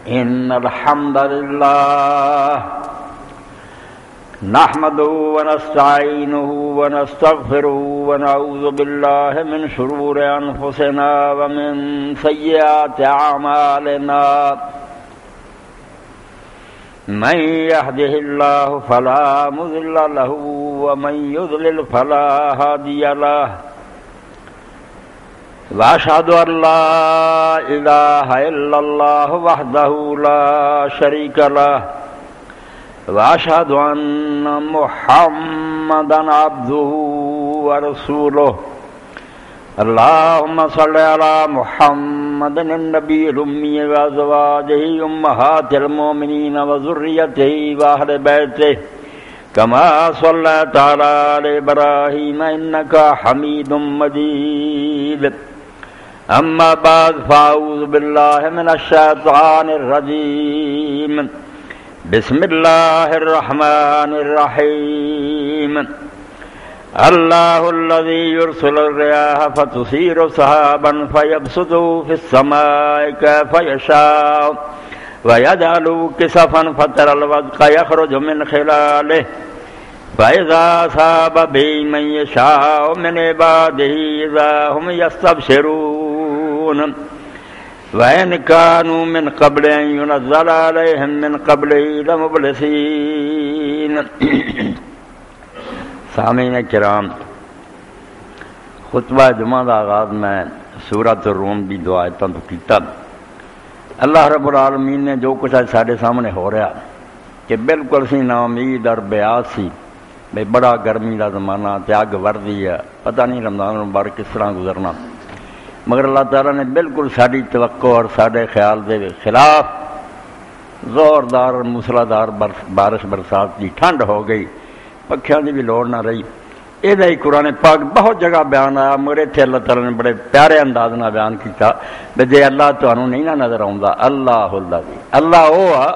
إن الحمد لله نحمده ونستعينه ونستغفره ونعوذ بالله من شرور أنفسنا ومن سيئات أعمالنا من يهده الله فلا مضل له ومن يضلل فلا هادي له وأشهد أن لا إله إلا الله وحده لا شريك له وأشهد أن محمدا عبده ورسوله اللهم صل على محمد النبي الأمي وأزواجه أمهات المؤمنين وذريته وأهل بيته كما صليت على آل إبراهيم إنك حميد مجيد أما بعد فأعوذ بالله من الشيطان الرجيم بسم الله الرحمن الرحيم الله الذي يرسل الرياح فتثير سحابا فيبسطه في السماء كيف يشاء ويجعله كسفا فترى الودق يخرج من خلاله فإذا أصاب به من يشاء من عباده إذا هم يستبشرون وإن كانوا من قبل أن ينزل عليهم من قبله لمبلسين سامعین کرام، خطبہ جمعہ کا آغاز میں سورۃ الروم کی دو آیتوں تو کیتا۔ اللہ رب العالمین نے جو کچھ آج سارے سامنے ہو رہا کہ بالکل سی نا امید اور بیاس سی بھائی بڑا گرمی کا زمانہ تے اگ وردی ہے، پتہ نہیں رمضان المبارک کس طرح گزرنا، مگر اللہ تعالیٰ نے بالکل ساری توقع اور سارے خیال دے خلاف زوردار موسلادھار بارش برسات کی ٹھنڈ ہو گئی، پکھیاں کی بھی لوڑ نہ رہی۔ یہ قرآن پاک بہت جگہ بیان آیا، مگر اتنے اللہ تعالیٰ نے بڑے پیارے انداز نہ بیان کیا کہ جی اللہ تمہیں نہیں نہ نظر آتا، اللہ اللہ وہ آ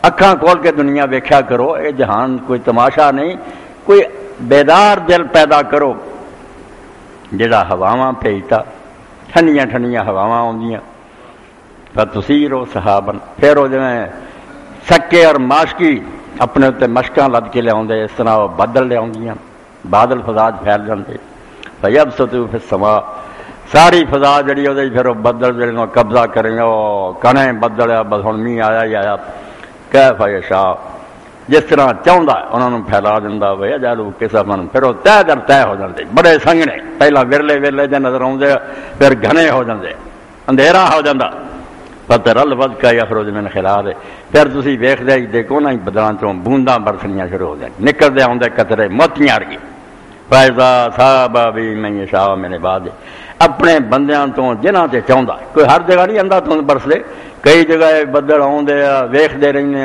اکھاں کھول کے دنیا ویکھیا کرو، یہ جہان کوئی تماشا نہیں، کوئی بیدار دل پیدا کرو جڑا ہواواں بھیجتا، ٹھنڈیاں ٹھنڈیاں ہواواں آندیاں، فتثیر صحابا، پھر وہ جویں سکے اور ماشکی اپنے اتنے مشکاں لد کے لیا، اس طرح وہ بدل لیا، بادل فضا پھیل جاتے، فیبسطوا فی السماء، ساری فضا جڑی وہ پھر وہ بدل جڑے قبضہ کریں گے، وہ کنے بدل بس ہوں میہ آیا ہی آیا، کیف یشاء، جس طرح چاہتا ہے انہوں نے پھیلا دینا، ویجعلہ کسفا، پھر وہ تہ در تہ ہو جاتے، بڑے سنگنے، پہلا ورلے ورلے جے نظر آتے، پھر گھنے ہو جاتے، اندھیرا ہو جاتا، فترى الودق يخرج من خلاله، پھر تسی ویکھدے ہی دیکھو نا بدلاں چوں بونداں برسنیاں شروع ہو جائیں، نکلدے آندے قطرے موتیاں ورگے، فإذا أصاب به من يشاء من عباده، اپنے بندیاں تو جنہاں تے چاہندا، کوئی ہر جگہ نہیں اندا تو برسدے، کئی جگہ بدل آندے ویکھدے رہنے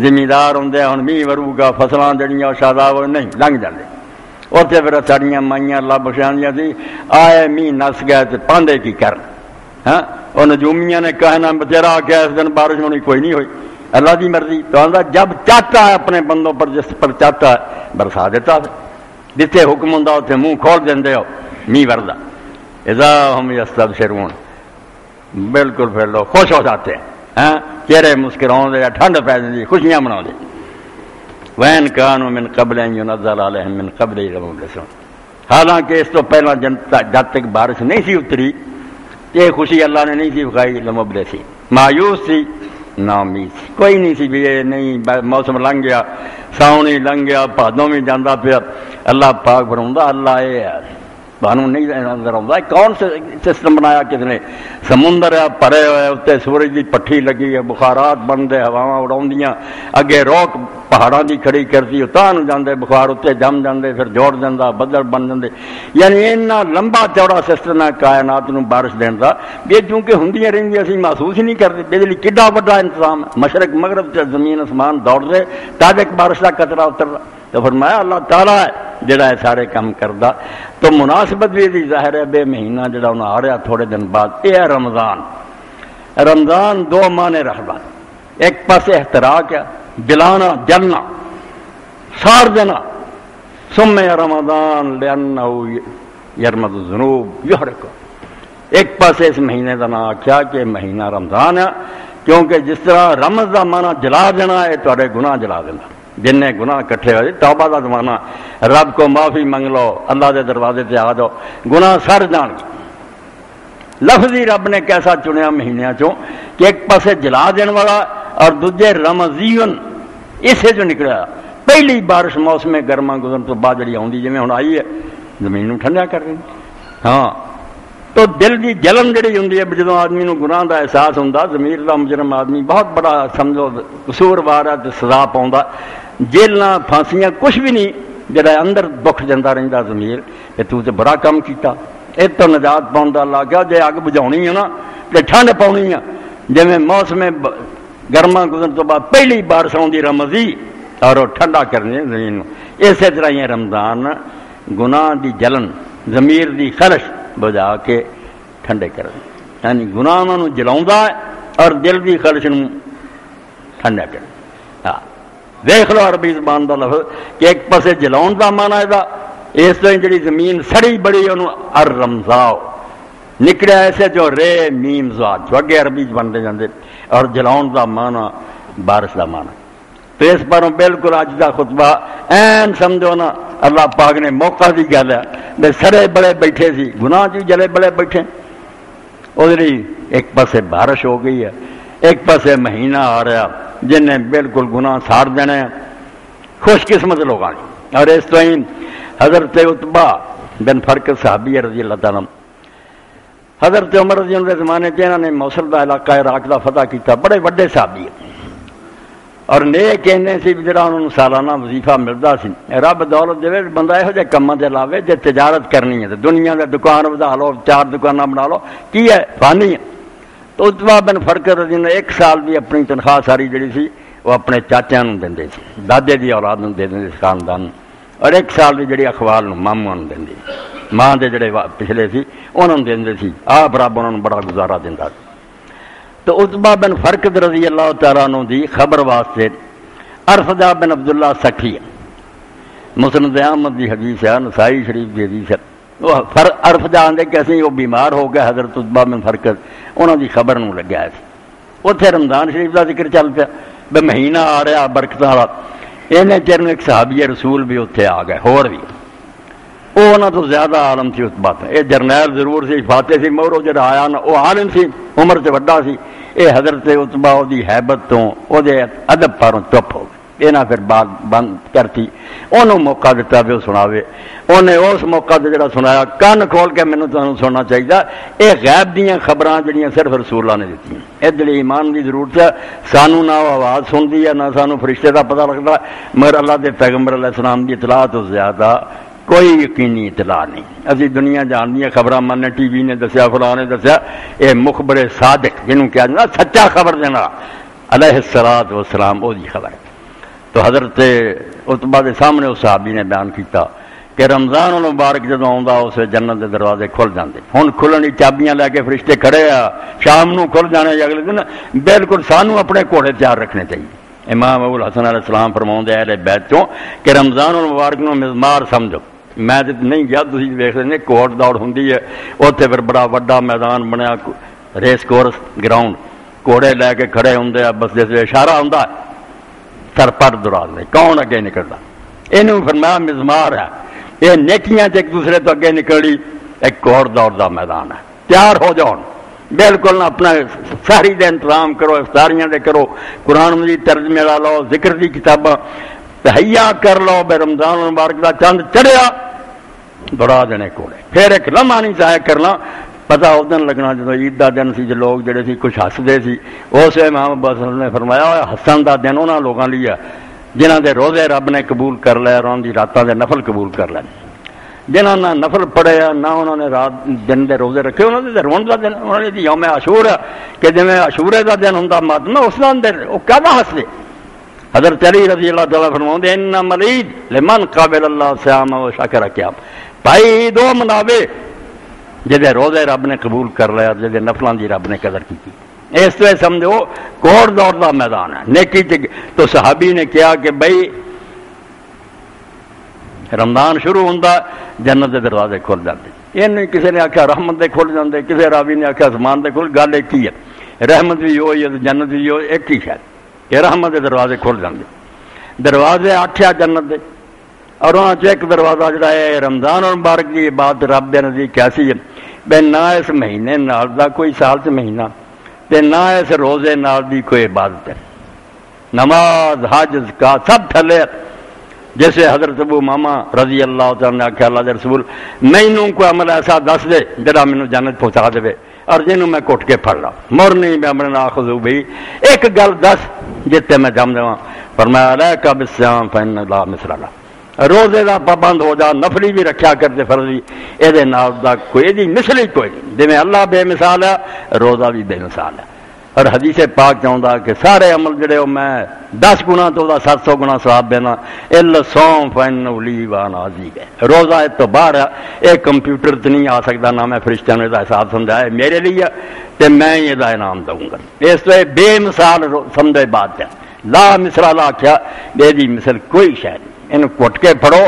زمیندار ہوندے ہن میہ ورੂਗਾ، فصلاں جڑیاں شاداب نہیں لنگ جاندے، اوتھے پھر ساڈیاں مائیاں لب شاندیاں سی آئے میہ نس گئے تے پاندے کی کرن، ہاں اور نجومیاں نے کہنا بتیرا کہ اس دن بارش ہونی، کوئی نہیں ہوئی، اللہ کی مرضی، تو آندا جب چاہتا ہے اپنے بندوں پر جس پر چاہتا ہے برسا دیتا ہے، جتنے حکم ہوں اتنے منہ کھول دیں ہو میہ وردا، اذا ہم یستبشرون، بالکل پھر لوگ خوش ہو جاتے ہیں، چہرے مسکراؤں دے، ٹھنڈ پی جاتی، خوشیاں منا دے، وَإِن كَانُوا مِن قَبْلِ أَن يُنَزَّلَ عَلَيْهِم مِّن قَبْلِهِ لَمُبْلِسُونَ، حالانکہ اس تو پہلا جب تک بارش نہیں سی اتری یہ خوشی اللہ نے نہیں سی بخائی، لمبلسی، مایوس سی، نا امید سی، کوئی نہیں سی بھی یہ نہیں، موسم لنگ گیا، ساونی لنگ گیا، بھادوں میں جانا پیا، اللہ پاک فرماتا اللہ یہ ہے تمہیں نہیں نظر آتا، کون سے سسٹم بنایا کس نے، سمندر ہے پرے ہوئے، اتنے سورج کی پٹھی لگی ہے، بخارات بنتے، ہواواں اڑاؤندیاں، اگے روک پہاڑاں دی کھڑی کرتی، اتاں نوں جاندے بخار، اتنے جم جاندے، پھر جوڑ دینا، بدل بن جاندے، یعنی اتنا لمبا چوڑا سسٹم ہے کائنات نوں بارش دین دا، یہ چونکہ ہوندیاں رہندیاں اسی محسوس ہی نہیں کرتے، یہ لیے کڈا بڑا انتظام ہے، مشرق مغرب سے زمین آسمان دوڑ دے تب ایک بارش کا قطرہ اتردا، تو فرمایا اللہ تعالیٰ ہے جڑا ہے سارے کام کردا، تو مناسبت بھی دی ظاہر ہے بے مہینہ جڑا انہاں آ رہا تھوڑے دن بعد، یہ ہے رمضان۔ رمضان دو معنی رکھدا، ایک پاسے احتراق ہے، جلانا جلنا، سار دینا، ثم رمضان لأنه يرمض الذنوب يحرق، ایک پاسے اس مہینے کا نام کیا کہ مہینہ رمضان ہے کہ کیونکہ جس طرح رمض کا مانا جلا دینا ہے تھوڑے گناہ جلا دینا، جن گناہ کٹھے ہوئے توبہ کا زمانہ، رب کو معافی منگ لو، اللہ کے دروازے سے آ جاؤ، گناہ سر جان گے۔ لفظ ہی رب نے کیسا چنیا مہینوں چوں کہ ایک پاسے جلا دین والا اور دوجے رمضیون، اسے جو نکلا پہلی بارش موسم گرما گزرن تو بعد جڑی آتی جی ہوں آئی ہے زمین نو ٹھنڈا کر رہی۔ ہاں تو دل کی جلن جڑی ہوں جدو آدمی نو گناہ کا احساس ہوں، ضمیر کا مجرم آدمی بہت بڑا سمجھو قصوروار ہے تو سزا پاؤں، جیلنا پھانسیاں کچھ بھی نہیں، جڑا اندر دکھ جاتا رہتا ضمیر کہ تو تے بڑا کام کیتا۔ یہ تو نجات پاؤں کا اللہ کیا، جی اگ بجھاؤنی ہے نا تو ٹھنڈ پاؤنی ہے، جی موسم گرما گزرن تو بعد پہلی بارش آتی رمضی اور وہ ٹھنڈا کرنی زمین نو۔ اسی طرح ہی رمضان گناہ دی جلن ضمیر دی خلش بجا کے ٹھنڈے کر دیں، یعنی گناہ نو جلاؤں اور دل دی خلش نو ٹھنڈا کر دیں۔ ہاں دیکھ لو عربی زبان دا لفظ کہ ایک پاسے جلاؤں دا مانا ہے، اس طرح جڑی زمین سڑی بڑی انہوں الرمزاؤ نکلیا ایسے جو رے میم زاد جو اگے عربی بنتے جاندے، اور جلاؤں دا مانا بارش دا مانا۔ تو اس پر بالکل اج دا خطبہ این سمجھو نا اللہ پاک نے موقع دی گل ہے، بے سڑے بڑے بیٹھے سی گناہ چ جلے بڑے بیٹھے، ادھر ایک پاسے بارش ہو گئی ہے، ایک پاسے مہینہ آ رہا جن نے بالکل گناہ ساڑ دینے ہیں، خوش قسمت لوگ آنے۔ اور اس طرح حضرت عتبہ بن فرقد صحابی رضی اللہ تعالیٰ، حضرت عمر رضی اللہ کے زمانے سے انہوں نے موصل کا علاقہ عراق کا فتح کیا، بڑے وڈے صحابی اور نیک کہنے سی بھی جڑا انہوں سالانہ وظیفہ ملتا سی، رب دولت دے بندہ یہو جہے کاموں سے لاوے جے تجارت کرنی ہے تو دنیا کے دکان بدا لو، 4 دکانیں بنا لو، کی ہے فانی ہے۔ تو عتبہ بن فرقد رضی اللہ 1 سال کی اپنی تنخواہ ساری جڑی سی وہ اپنے چاچا نو دے سی، دادے دی اولاد نو دے دیں خاندان، اور 1 سال کی جڑی اخبار ماموں نو دیں، ماں دے جڑے پچھلے سی انہوں نے دیں سی، آپ رب انہوں نے بڑا گزارا دینا۔ تو عتبہ بن فرقد رضی اللہ تعالیٰ عنہ دی خبر واسطے ارفدہ بن عبداللہ سکھی مسند احمد دی حدیث ہے، نسائی شریف دی حدیث ہے، وہ ارفدہ آندے کہ اسی وہ بیمار ہو گیا حضرت عتبہ بن فرقد، انہوں دی خبر نو لگیا سی۔ اتنے رمضان شریف کا ذکر چل پیا، بے مہینہ آ رہا برکت والا، انہیں چر ایک صحابی رسول بھی اتنے آ گئے، ہور بھی وہ انہوں تو زیادہ عالم سی عتبہ تھا، یہ جرنیل ضرور سی، فاتح سی، مگر وہ جڑا آیا نا وہ عالم سی، عمر سے وڈا سی، یہ حضرت عتبہ وہ حیبت تو وہ ادب پاروں چپ ہو گئے، یہاں پھر بات بند کرتی، انہوں موقع دیتا بھی وہ سناوے، انہیں اس موقع سے جڑا سنایا کن کھول کے مینوں تمہیں سننا چاہیے، یہ غیب دیاں خبراں جڑیاں صرف رسول اللہ نے دیتی ہیں، یہ دل ایمان کی ضرورت ہے، سانو نہ آواز سنتی ہے نہ سانو فرشتے کا پتہ لگتا، مگر اللہ کے پیغمبر علیہ السلام کی اطلاع تو زیادہ کوئی یقینی اطلاع نہیں۔ اسی دنیا جانتی ہے خبراں من ٹی وی نے دسیا، فلاں نے دسیا، یہ مخبر صادق جنہوں کیا جانا سچا خبر دینا علیہ الصلوۃ والسلام وہ دی خبر ہے۔ تو حضرت عتبہ کے سامنے اس صحابی نے بیان کیتا کہ رمضان المبارک جدو آتا اس جنت کے دروازے کھل جاتے، ہوں کھلن کی چابیاں لے کے فرشتے کھڑے آ، شام نو کھل جانے اگلے دن، بالکل سانو اپنے گھوڑے تیار رکھنے چاہیے۔ امام ابو الحسن علیہ السلام فرماؤں دے اہل بیت چوں کہ رمضان المبارک نو مزمار سمجھو، میں نہیں گیا تھی دیکھ لیں کوڑ دوڑ ہوں، اتنے پھر بڑا وڈا میدان بنیا، ریس کورس گراؤنڈ، گھوڑے لے کے کھڑے ہوں، بس جس اشارہ ہوں سر پر دورا دے کون اگے نکلتا، یہ فرمایا مزمار ہے، یہ نیکیاں ایک دوسرے تو اگے نکلی، ایک کوڑ دوڑ کا میدان ہے، تیار ہو جاؤ بالکل اپنا ساری دے انتظام کرو، افطاریاں دے کرو، قرآن مجید ترجمے لا لو، ذکر دی کتاباں تہیا کر لو، بے رمضان مبارک دا چند چڑھیا دوڑا دینے کوڑے، پھر ایک لمحہ نہیں ضائع کرنا، پتہ اس دن لگنا جدو عید دا دن سی، جو لوگ جڑے سی کچھ ہسدے سی، اس امام ابو حسن نے فرمایا ہسن دا دن انہاں لوگاں لیا جنہاں دے روزے رب نے قبول کر لے، اور انہاں دی راتاں دے نفل قبول کر لے، جنہاں نہ نفل پڑھے نہ انہوں نے رات دن دے روزے رکھے، انہوں نے رون دا دن، انہوں نے یوم عاشور کہ جویں عاشورے دا دن ہوندا ماتم اس دا دن وہ کہدا ہسدے۔ حضرت علی رضی اللہ تعالیٰ فرماؤں دے ان ملید لمن قابل اللہ صیام و شکر قیام، بھائی دو مناوے جدے روزے رب نے قبول کر لیا، جدے نفلاں دی رب نے قدر کی، اس طرح سمجھو کوڑ دوڑ دا میدان ہے نیکی۔ تو صحابی نے کیا کہ بھائی رمضان شروع ہوتا جنت کے دروازے کھل جاتے، یہ نہیں کسی نے آخیا رحمت دے کھل جاتے، کسی راوی نے آخیا آسمان دے کھل، گل ایک ہی ہے رحمت بھی ہوئی ہے جنت بھی ہوئی، ایک ہی شاید کہ رحمت کے دروازے کھل جاندے، دروازے 8 جنت دے، اور وہاں ایک دروازہ جڑا ہے رمضان اور مبارک کی عبادت رب دے نزدیک کیسی ہے بے نہ اس مہینے نال دا کوئی سال سے مہینہ تے نہ اس روزے نال دی کوئی عبادت ہے، نماز حج زکات سب تھلے، جیسے حضرت ابو ماما رضی اللہ تعالیٰ نے آخیا اللہ دے رسول مینوں کوئی عمل ایسا دس دے جڑا مینوں جنت پہنچا دے اور جنوں میں کٹ کے پڑ لا مرنی میں امر ناخذو بھی ایک گل دس جتے میں جم دواں فرمایا علیک بالصیام فإن لا مثل له، روزے دا پابند ہو جا، نفلی بھی رکھیا کرتے فرضی، یہ نال دا کوئی دی مثل ہی کوئی نہیں، جویں اللہ بے مثال ہے روزہ بھی بے مثال ہے، اور حدیث پاک چاہتا کہ سارے عمل جڑے ہو میں 10 گنا تو 700 گنا ثواب دینا الا صوم فإنه لي وأنا أجزي به، روزہ اس تو باہر ہے، ایک کمپیوٹر تو نہیں آ سکتا، نہ میں فرشتوں نے دا حساب سمجھایا میرے لیے تے میں یہ دا انعام دوں گا، اس تو بے مثال سمجھے بات ہے، لا مثل لا کیا بے دی مثل کوئی شے نہیں، ان کٹ کے پڑھو،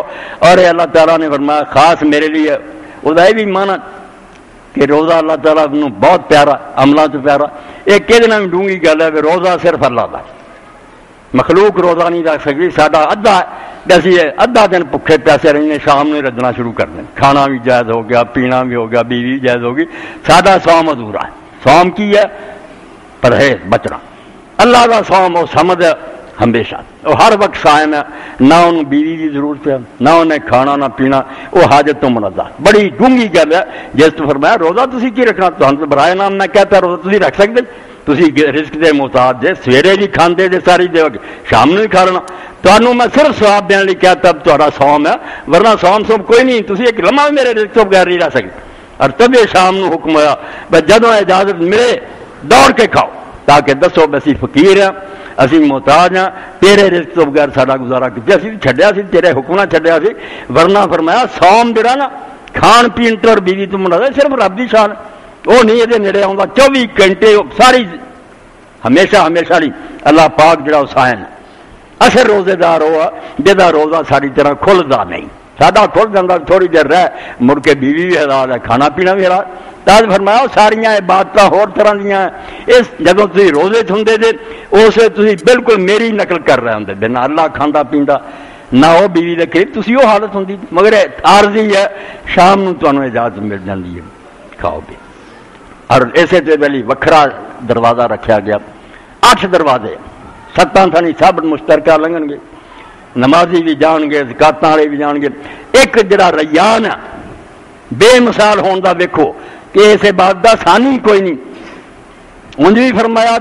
اور اللہ تعالیٰ نے فرمایا خاص میرے لیے، وہ بھی مانا کہ روزہ اللہ تعالیٰ نے بہت پیارا، عملہ تو پیارا، ایک کہ دن ڈونگی گل ہے کہ روزہ صرف اللہ کا، مخلوق روزہ نہیں رکھ سکتی، ساڈا ادھا دن بھوکے پیاسے رہنے، شام میں ردنا شروع کر دیں، کھانا بھی جائز ہو گیا، پینا بھی ہو گیا، بیوی بھی جائز ہوگی، ساڈا صوم ادھورا ہے، صوم کی ہے پرہیز بچنا، اللہ کا صوم وہ سمجھ ہمیشہ وہ ہر وقت صائم ہے، نہ انہوں بیوی کی ضرورت ہے، نہ انہیں کھانا نہ پینا، وہ حاجت تو منزہ، بڑی ڈونگی گل ہے، جس تو فرمایا روزہ تسی کی رکھنا، تو برائے نام میں کہتا روزہ تسی رکھ سکتے، تسی رزق دے محتاج جے، سویرے بھی کھاندے جے ساری دے شام نو بھی کھا لینا، تمہوں میں صرف ثواب دینے لئے کہتا اب تہاڈا صوم ہے، ورنہ صوم کوئی نہیں، تسی ایک لمحہ میرے رزق تو بغیر نہیں رہ سکتے، اور تب یہ شام نو حکم ہوا بس جدوں اجازت ملے دوڑ کے کھاؤ، تاکہ دسو اسی فقیر ہیں، اسی محتاج ہاں، تیرے رزق تو بغیر ساڈا گزارا کیتے اسی چھڈیا سی، تیرے حکم نہ چھڈیا سی، ورنہ فرمایا صوم جڑا نا کھان پین تو اور بیوی تو منازع صرف رب دی شان، وہ نہیں یہ نیڑے آؤں 24 گھنٹے ساری ہمیشہ ہمیشہ نہیں، اللہ پاک جڑا حسین ہے، اصل روزے دار ہوا جہاں روزہ ساری طرح کھلدا نہیں، ساڈا کھل جاتا تھوڑی دیر رہ مڑ کے بیوی بھی حلال ہے، کھانا پینا بھی حلال، تاج فرمایا ساریاں عبادت ہور طرح دیا ہیں، اس جدوں تسی روزے ہوندے جے اس تسی بالکل میری نقل کر رہے ہوندے، بنا اللہ کھاندا پیندا نہ وہ بیوی دے قریب، تسی وہ حالت ہوندی، مگر عارضی ہے، شام نو تانوں اجازت مل جاندی ہے کھاؤ بھی، اور اسے تے ویلی وکھرا دروازہ رکھا گیا، 8 دروازے 7 تھانی سب مشترکہ لنگن گے، نمازی بھی جان گے، زکاتاں والے بھی جان گے، ایک جڑا ریان ہے بے مثال ہون دا ویکھو کہ اس عبادت دا ثانی کوئی نہیں، انج بھی فرمایا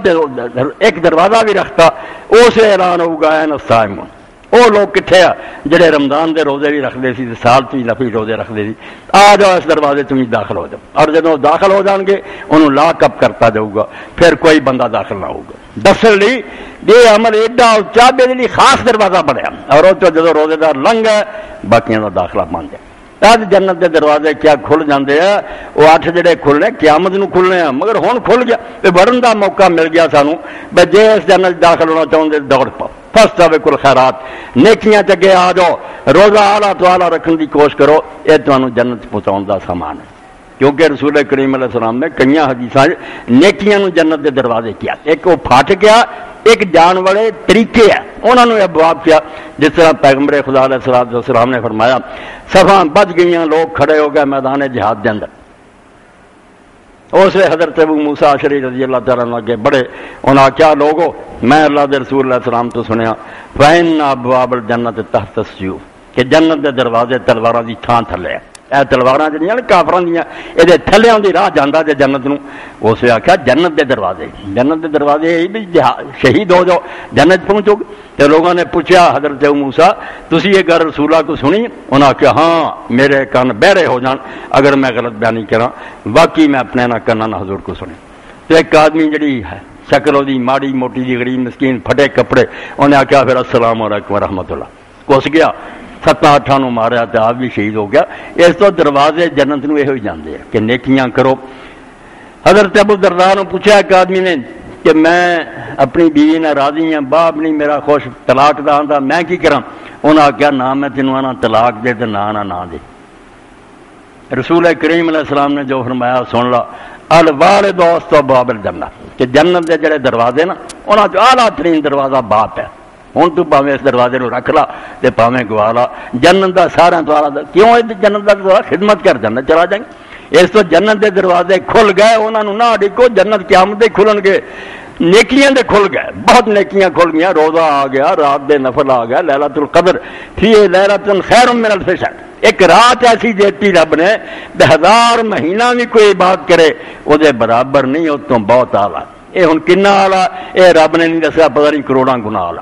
ایک دروازہ بھی رکھتا، اس اعلان ہوگا این الصائمون، وہ لوگ کتنے آ جڑے رمضان دے روزے بھی رکھتے سی، سال تو نفلی روزے رکھتے سی، آ جاؤ اس دروازے تم داخل ہو جاؤ، اور جب داخل ہو جان گے انہوں لاک اپ کرتا جاؤ گا، پھر کوئی بندہ داخل نہ ہوگا، دسن لی یہ عمل ایڈا اچا میرے لیے خاص دروازہ بنیا، اور وہ جب روزے دار لنگ ہے باقیوں کا داخلہ بن جائے، آج جنت کے دروازے کیا کھل جاندے ہیں، وہ 8 جڑے کھلنے قیامت نو کھلنے ہیں، مگر ہن کھل گیا بڑھن دا موقع مل گیا سانو، جے اس جنت داخل ہونا چاہتے دوڑ پاؤ، فاستبقوا الخیرات، نیکیاں چگے آ جاؤ، روزہ اعلیٰ تو اعلیٰ رکھنے کی کوشش کرو، یہ تمہیں جنت پہنچاؤ کا سامان ہے، کیونکہ رسول کریم علیہ السلام نے کئی حدیثاں نیکیاں نو جنت کے دروازے کیا، ایک وہ پھٹ گیا، ایک جان والے طریقے ہیں انہوں نے ابواب کیا، جس طرح پیغمبر خدا علیہ السلام نے فرمایا صفاں بچ گئیاں، لوگ کھڑے ہو گئے میدان جہاد کے اندر، اس حضرت ابو موسیٰ اشعری رضی اللہ تعالیٰ عنہ کے بڑے، انہاں کیا لوگو میں اللہ دے رسول علیہ السلام تو سنیا فَإِنَّ أَبْوَابَ الْجَنَّةِ تَحْتَ السُّيُوفِ کہ جنت دے دروازے تلواراں دی تھان تھلے، اے تلواراں جڑیاں نے کافراں دیاں اے تھلیاں دی راہ جاندا تے جنت نو، اس نے آکھیا جنت دے دروازے، جنت دے دروازے یہ بھی شہید ہو جاؤ جنت پہنچو گے، تے لوگوں نے پوچھا حضرت ابو موسیٰ تسی یہ گل رسولہ کو سنی؟ انہاں آکھیا ہاں میرے کان بہرے ہو جان اگر میں غلط بیانی کراں، واقعی میں اپنے نہ کنا نہ حضور کو سنے، تو ایک آدمی جڑی ہے شکل دی ماڑی موٹی جی غریب مسکین پھٹے کپڑے، انہیں آکھیا پھر السلام علیکم ورحمۃ اللہ، کس گیا 7-8 نو ماریا تو آپ بھی شہید ہو گیا، اس تو دروازے جنت نو یہ ہی جاندے ہیں کہ نیکیاں کرو۔ حضرت ابو درداء نے پوچھا ایک آدمی نے کہ میں اپنی بیوی نے راضی ہوں، باپ نہیں میرا خوش، طلاق دا آندا میں کی کراں؟ انہاں آکھیا نہ میں تینوں آنا طلاق دے تے نہ دے۔ رسول کریم علیہ السلام نے جو فرمایا سن لا، الوالد ابواب الجنہ، کہ جنت کے جڑے دروازے نا انہاں چ اعلیٰ ترین دروازہ باپ ہے. ہوں تو پاویں اس دروازے کو رکھ لا تے پاویں گوا لا. جنت کا سارا تو اعلیٰ کیوں ہے جنت کا دروازہ خدمت کر جنت چلا جائیں. اس تو جنت کے دروازے کھل گئے انہوں نے نہ ڈکو جنت قیامت دے کھلن گے. نیکیاں دے کھل گئے بہت نیکیاں کھل گئی. روزہ آ گیا رات دے نفل آ گیا لیلۃ القدر فی لیلۃ خیر من الف شہر. ایک رات ایسی دیتی رب نے 1000 مہینہ بھی کوئی بات کرے وہ دے برابر نہیں اس تو بہت اعلیٰ. یہ ہوں کنا آلہ یہ رب نے نہیں دسیا پتہ نہیں کروڑاں گنا آلہ.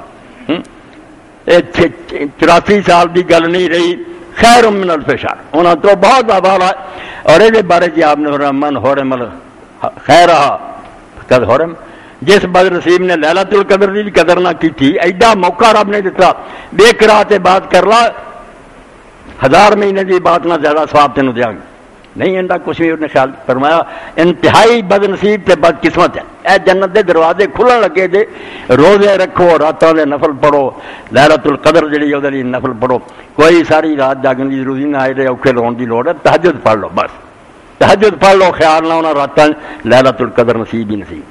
84 سال کی گل نہیں رہی خیر من الف شہر انہوں تو بہت آوالا. اور یہ بارے جی آپ نے من حرم خیر قد حرم جس بد نصیب نے لیلۃ القدر کی قدر نہ کی تھی ایڈا موقع رب نے دیتا بے قرات بات کر لا 1000 مہینے کی بات نہ زیادہ ثواب تینوں دیا گا نہیں. انہیں کچھ بھی انہیں خیال فرمایا انتہائی بد نصیب تے بد قسمت ہے. اے جنت دے دروازے کھلن لگے دے روزے رکھو راتوں دے نفل پڑھو لیلۃ القدر جڑی وہ نفل پڑھو. کوئی ساری رات جاگن کی ضروری نہ آئے دے اوکھے لاؤن کی لوڑ ہے. تہجد پڑھ لو بس تہجد پڑھ لو خیال نہ ہونا راتاں لیلۃ القدر نصیب ہی نصیب.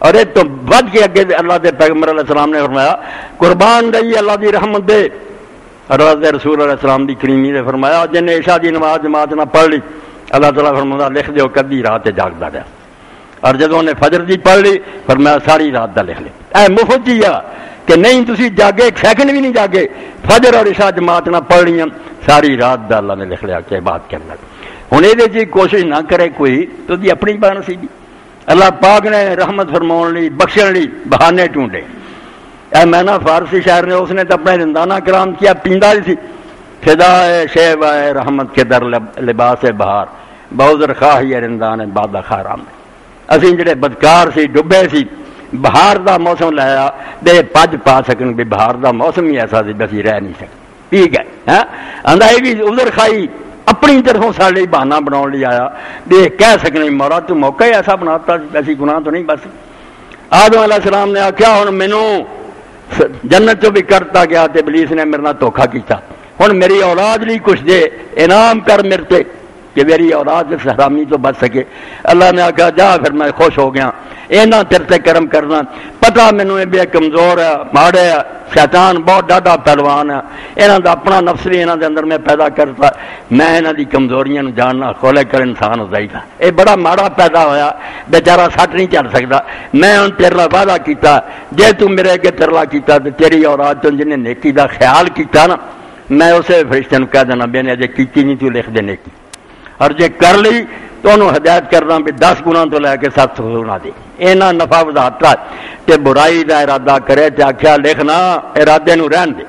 اور ایک تو بد کے اگے اللہ دے پیغمبر علیہ السلام نے فرمایا قربان گئی اللہ دی رحمت دے اور رسول علیہ السلام دی کریمی نے فرمایا جن نے عشاء دی نماز جماعت نہ پڑھ لی اللہ تعالیٰ فرمایا لکھ دیو کدی رات جاگتا رہا. اور جب انہیں فجر دی پڑھ لی فرمایا ساری رات دا لکھ لے. اے مفت جی کہ نہیں تسی جاگے ایک سیکنڈ بھی نہیں جاگے فجر اور عشاء جماعت نہ پڑھ لی ساری رات دا اللہ نے لکھ لیا کہ بات کرنا. ہوں یہ کوشش نہ کرے کوئی تو دی اپنی بان سی. اللہ پاک نے رحمت فرماؤن لی بخشن لی بہانے ٹونڈے. اے میں نا فارسی شاعر نے اس نے تو اپنے زندانہ کرام کیا پیندا ہی تھی فدا شیب رحمت کے در لباس بہار بہودر خواہ رندان بادہ خارام. اسی جڑے بدکار سی ڈبے سی بہار دا موسم لایا دے پج پا سکن بھی بہار دا موسم ہی ایسا سی بسی رہ نہیں سکتے پی گئے. آندا یہ بھی عذر خائی اپنی طرفوں سارے بہانہ بناؤ لی آیا بے کہہ سکنے مولا تو موقع ہی ایسا بناتا ایسی گناہ تو نہیں. بس آدم علیہ السلام نے آخیا ہوں مینو جنت چو بھی کرتا گیا تے ابلیس نے میرے نال دھوکھا کیتا ہوں میری اولاد لی کچھ دے انعام کر میرے تے کہ میری اولاد اس حرامی تو بچ سکے. اللہ نے آخیا جا پھر میں خوش ہو گیا اینا تیرے تے کرم کرنا پتا مینوں یہ بے کمزور ہے ماڑے ہے شیطان بہت ڈاڈا پہلوان ہے یہاں دا اپنا نفس بھی یہاں دے اندر میں پیدا کرتا میں یہاں دی کمزوریاں جاننا کھولے کر انسان ہو جائے گا. یہ بڑا ماڑا پیدا ہویا بیچارہ سٹ نہیں چل سکتا. میں ہوں تیرے وعدہ کیتا جے تو میرے اگے ترلا کیتا تو تیری اولاد تو جن نے نیکی دا خیال کیتا نا میں اسے فرشتے نوں کہہ دینا بے نے اجے کیتی نہیں تو لکھ دے نیکی اور جے کر لی تو انہوں ہدایت کرنا بھی 10 گنا تو لے کے 7 گنا دے. اینا نفع وضاحت تے برائی دا ارادہ کرے تے آخیا لکھنا ارادے نو رہن دے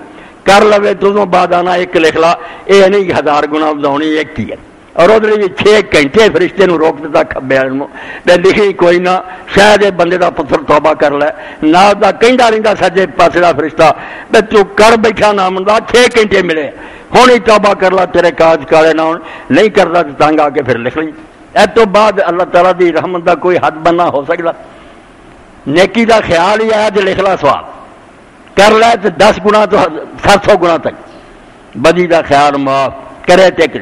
کر لوے تو بعد آنا ایک لکھ لا یہ نہیں 1000 گنا وضاؤنی ایک ہی ہے. اور ادھر بھی 6 گھنٹے فرشتے نو روک دیتا کھبے تے لکھی کوئی نہ شاید بندے دا پتر توبہ کر لے نال دا کہندا رہندا سجے پاسے دا فرشتہ تے تو کر بیٹھا نہ مندا 6 گھنٹے ملے ہوں ہی توبہ کر لا تیرے کاج کالے نہ نہیں کرتا تو تنگ آ کے پھر لکھ لیں. اس تو بعد اللہ تعالیٰ دی رحمت دا کوئی حد بننا ہو سکتا. نیکی دا خیال ہی آیا جو لکھ لا سوال کر لے تو 10 گنا تو 700 گنا تک بدی دا خیال معاف کرے تک.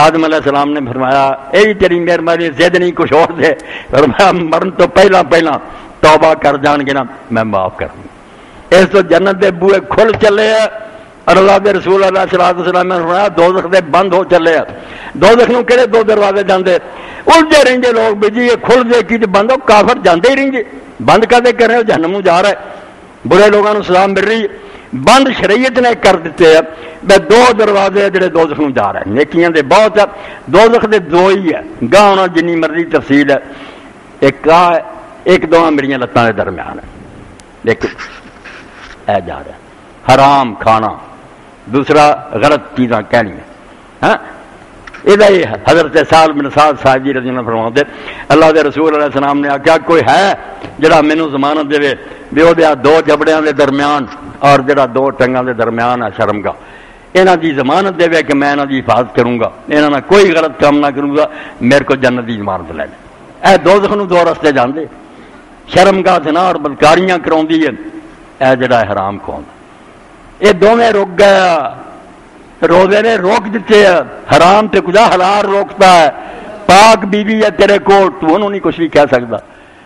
آدم علیہ السلام نے فرمایا اے تیری مہربانی زد نہیں کچھ اور دے فرمایا مرن تو پہلا توبہ کر جان گے نا میں معاف کر دوں. اس تو جنت دے بوئے کھل چلے اور اللہ کے رسول علیہ السلام نے فرمایا دوزخ دے بند ہو چلے. دوزخ نوں کہڑے 2 دروازے جاندے الجھے رہندے لوگ بھی جی یہ کھل دے کی بند ہو کافر جاندے ہی رہندے بند کدے کر رہے ہو جہنم جا رہا ہے برے لوگوں سزا مل رہی بند شریعت نے کر دیتے ہیں بے 2 دروازے جڑے دوزخ نوں جا رہے ہیں نیکیاں دے بہت ہے دوزخ دے 2 ہی ہے گاہ ہونا جنی مرضی تفصیل ہے. ایک 2 میری لتاں دے درمیان ہے لیکن اے جا رہا ہے حرام کھانا دوسرا غلط چیزاں کہنی ہے. یہ حضرت سال بن سعد صاحب جی رضی اللہ عنہ فرماتے اللہ دے رسول علیہ السلام نے آخیا کوئی ہے جڑا مینوں ضمانت دے بھی وہ 2 جبڑیاں دے درمیان اور جڑا 2 ٹنگاں دے درمیان ہے شرم کا یہاں دی ضمانت دے کہ میں یہاں دی حفاظت کروں گا یہاں نہ کوئی غلط کام نہ کروں گا میرے کو جنت دی ضمانت لے لے. اے دوزخ نوں 2 رستے جاندے شرم کا زنا اور بدکاریاں کراؤندی ہے اے جڑا حرام کھاؤندا یہ دونوں رک گیا روزے نے روک دیتے ہیں حرام تے کجا حلال روکتا ہے پاک بیوی ہے تیرے کو تو انہوں نہیں کچھ بھی کہہ سکتا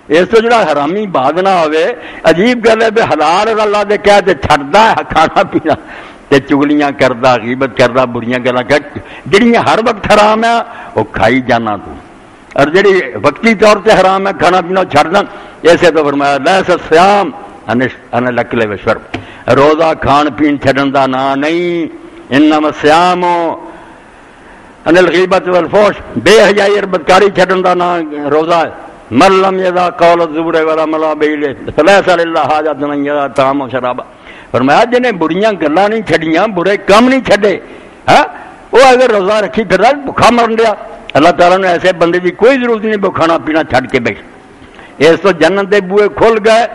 اس تو جڑا حرامی باد نہ ہوئے عجیب گل ہے بھی حلال اللہ دے کہہ تے چھڑدا ہے کھانا پینا تے چگلیاں کردا غیبت کردا بریاں گلاں کر جڑیاں ہر وقت حرام ہے وہ کھائی جانا تو اور جڑی وقتی طور تے حرام ہے کھانا پینا چھڑنا ایسے تو فرمایا لیس الصیام ان الاکل والشرب روزہ کھان پین چھڈن دا نا نہیں انما الصیام ان الغیبت والفحش بے حیائی اور بدکاری چھڈن دا نا روزہ ہے من لم یدع قول الزور ولا ملا بیلے فلیس للہ حاجۃ ان یدع طعام و شراب فرمایا جنہیں بریاں گلاں نہیں چھڈیاں برے کام نہیں چھڈے ہاں وہ اگر روزہ رکھی پھر بھوکھا مرن دیا اللہ تعالیٰ نے ایسے بندے کی کوئی ضرورت نہیں وہ کھانا پینا چھڈ کے بیٹھ اس تو جنت دے بوئے کھل گئے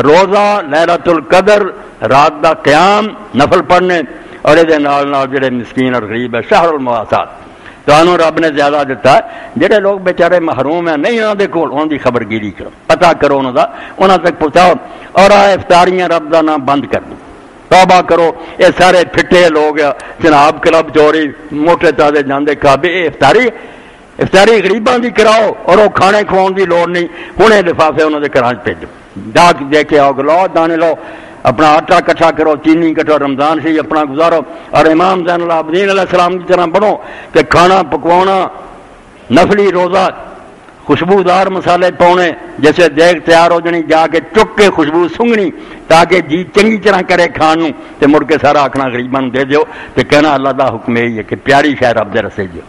روزہ لیلۃ القدر رات دا قیام نفل پڑھنے اور یہ جڑے مسکین اور غریب ہے شہر المواسات تو انہوں رب نے زیادہ دیتا ہے جڑے لوگ بیچارے محروم ہیں نہیں انہوں دے کول انہوں دی خبر گیری کرو پتہ کرو انہوں دا انہوں تک پہنچاؤ اور افطاریاں رب دا نام بند کر دو توبہ کرو یہ سارے پھٹے لوگ جناب کلب چوری موٹے تازے جاندے کعبے افطاری غریباں دی کراؤ اور وہ کھانے کھواؤن دی لوڑ نہیں ہنے لفافے انہوں دے گھراں بھیجو ڈاک دے کے آؤ لو دانے لو اپنا آٹا کٹھا کرو چینی کٹو رمضان سے اپنا گزارو اور امام زین العابدین علیہ السلام کی طرح بنو کہ کھانا پکوانا نفلی روزہ خوشبودار مسالے پاؤنے جیسے دیگ تیار ہو جانی جا کے چک کے خوشبو سنگنی تاکہ جی چنگی طرح کرے کھانوں تے مڑ کے سارا آکھنا غریباں دے دیو تے کہنا اللہ دا حکم یہی ہے کہ پیاری شے رب دے رسے دیو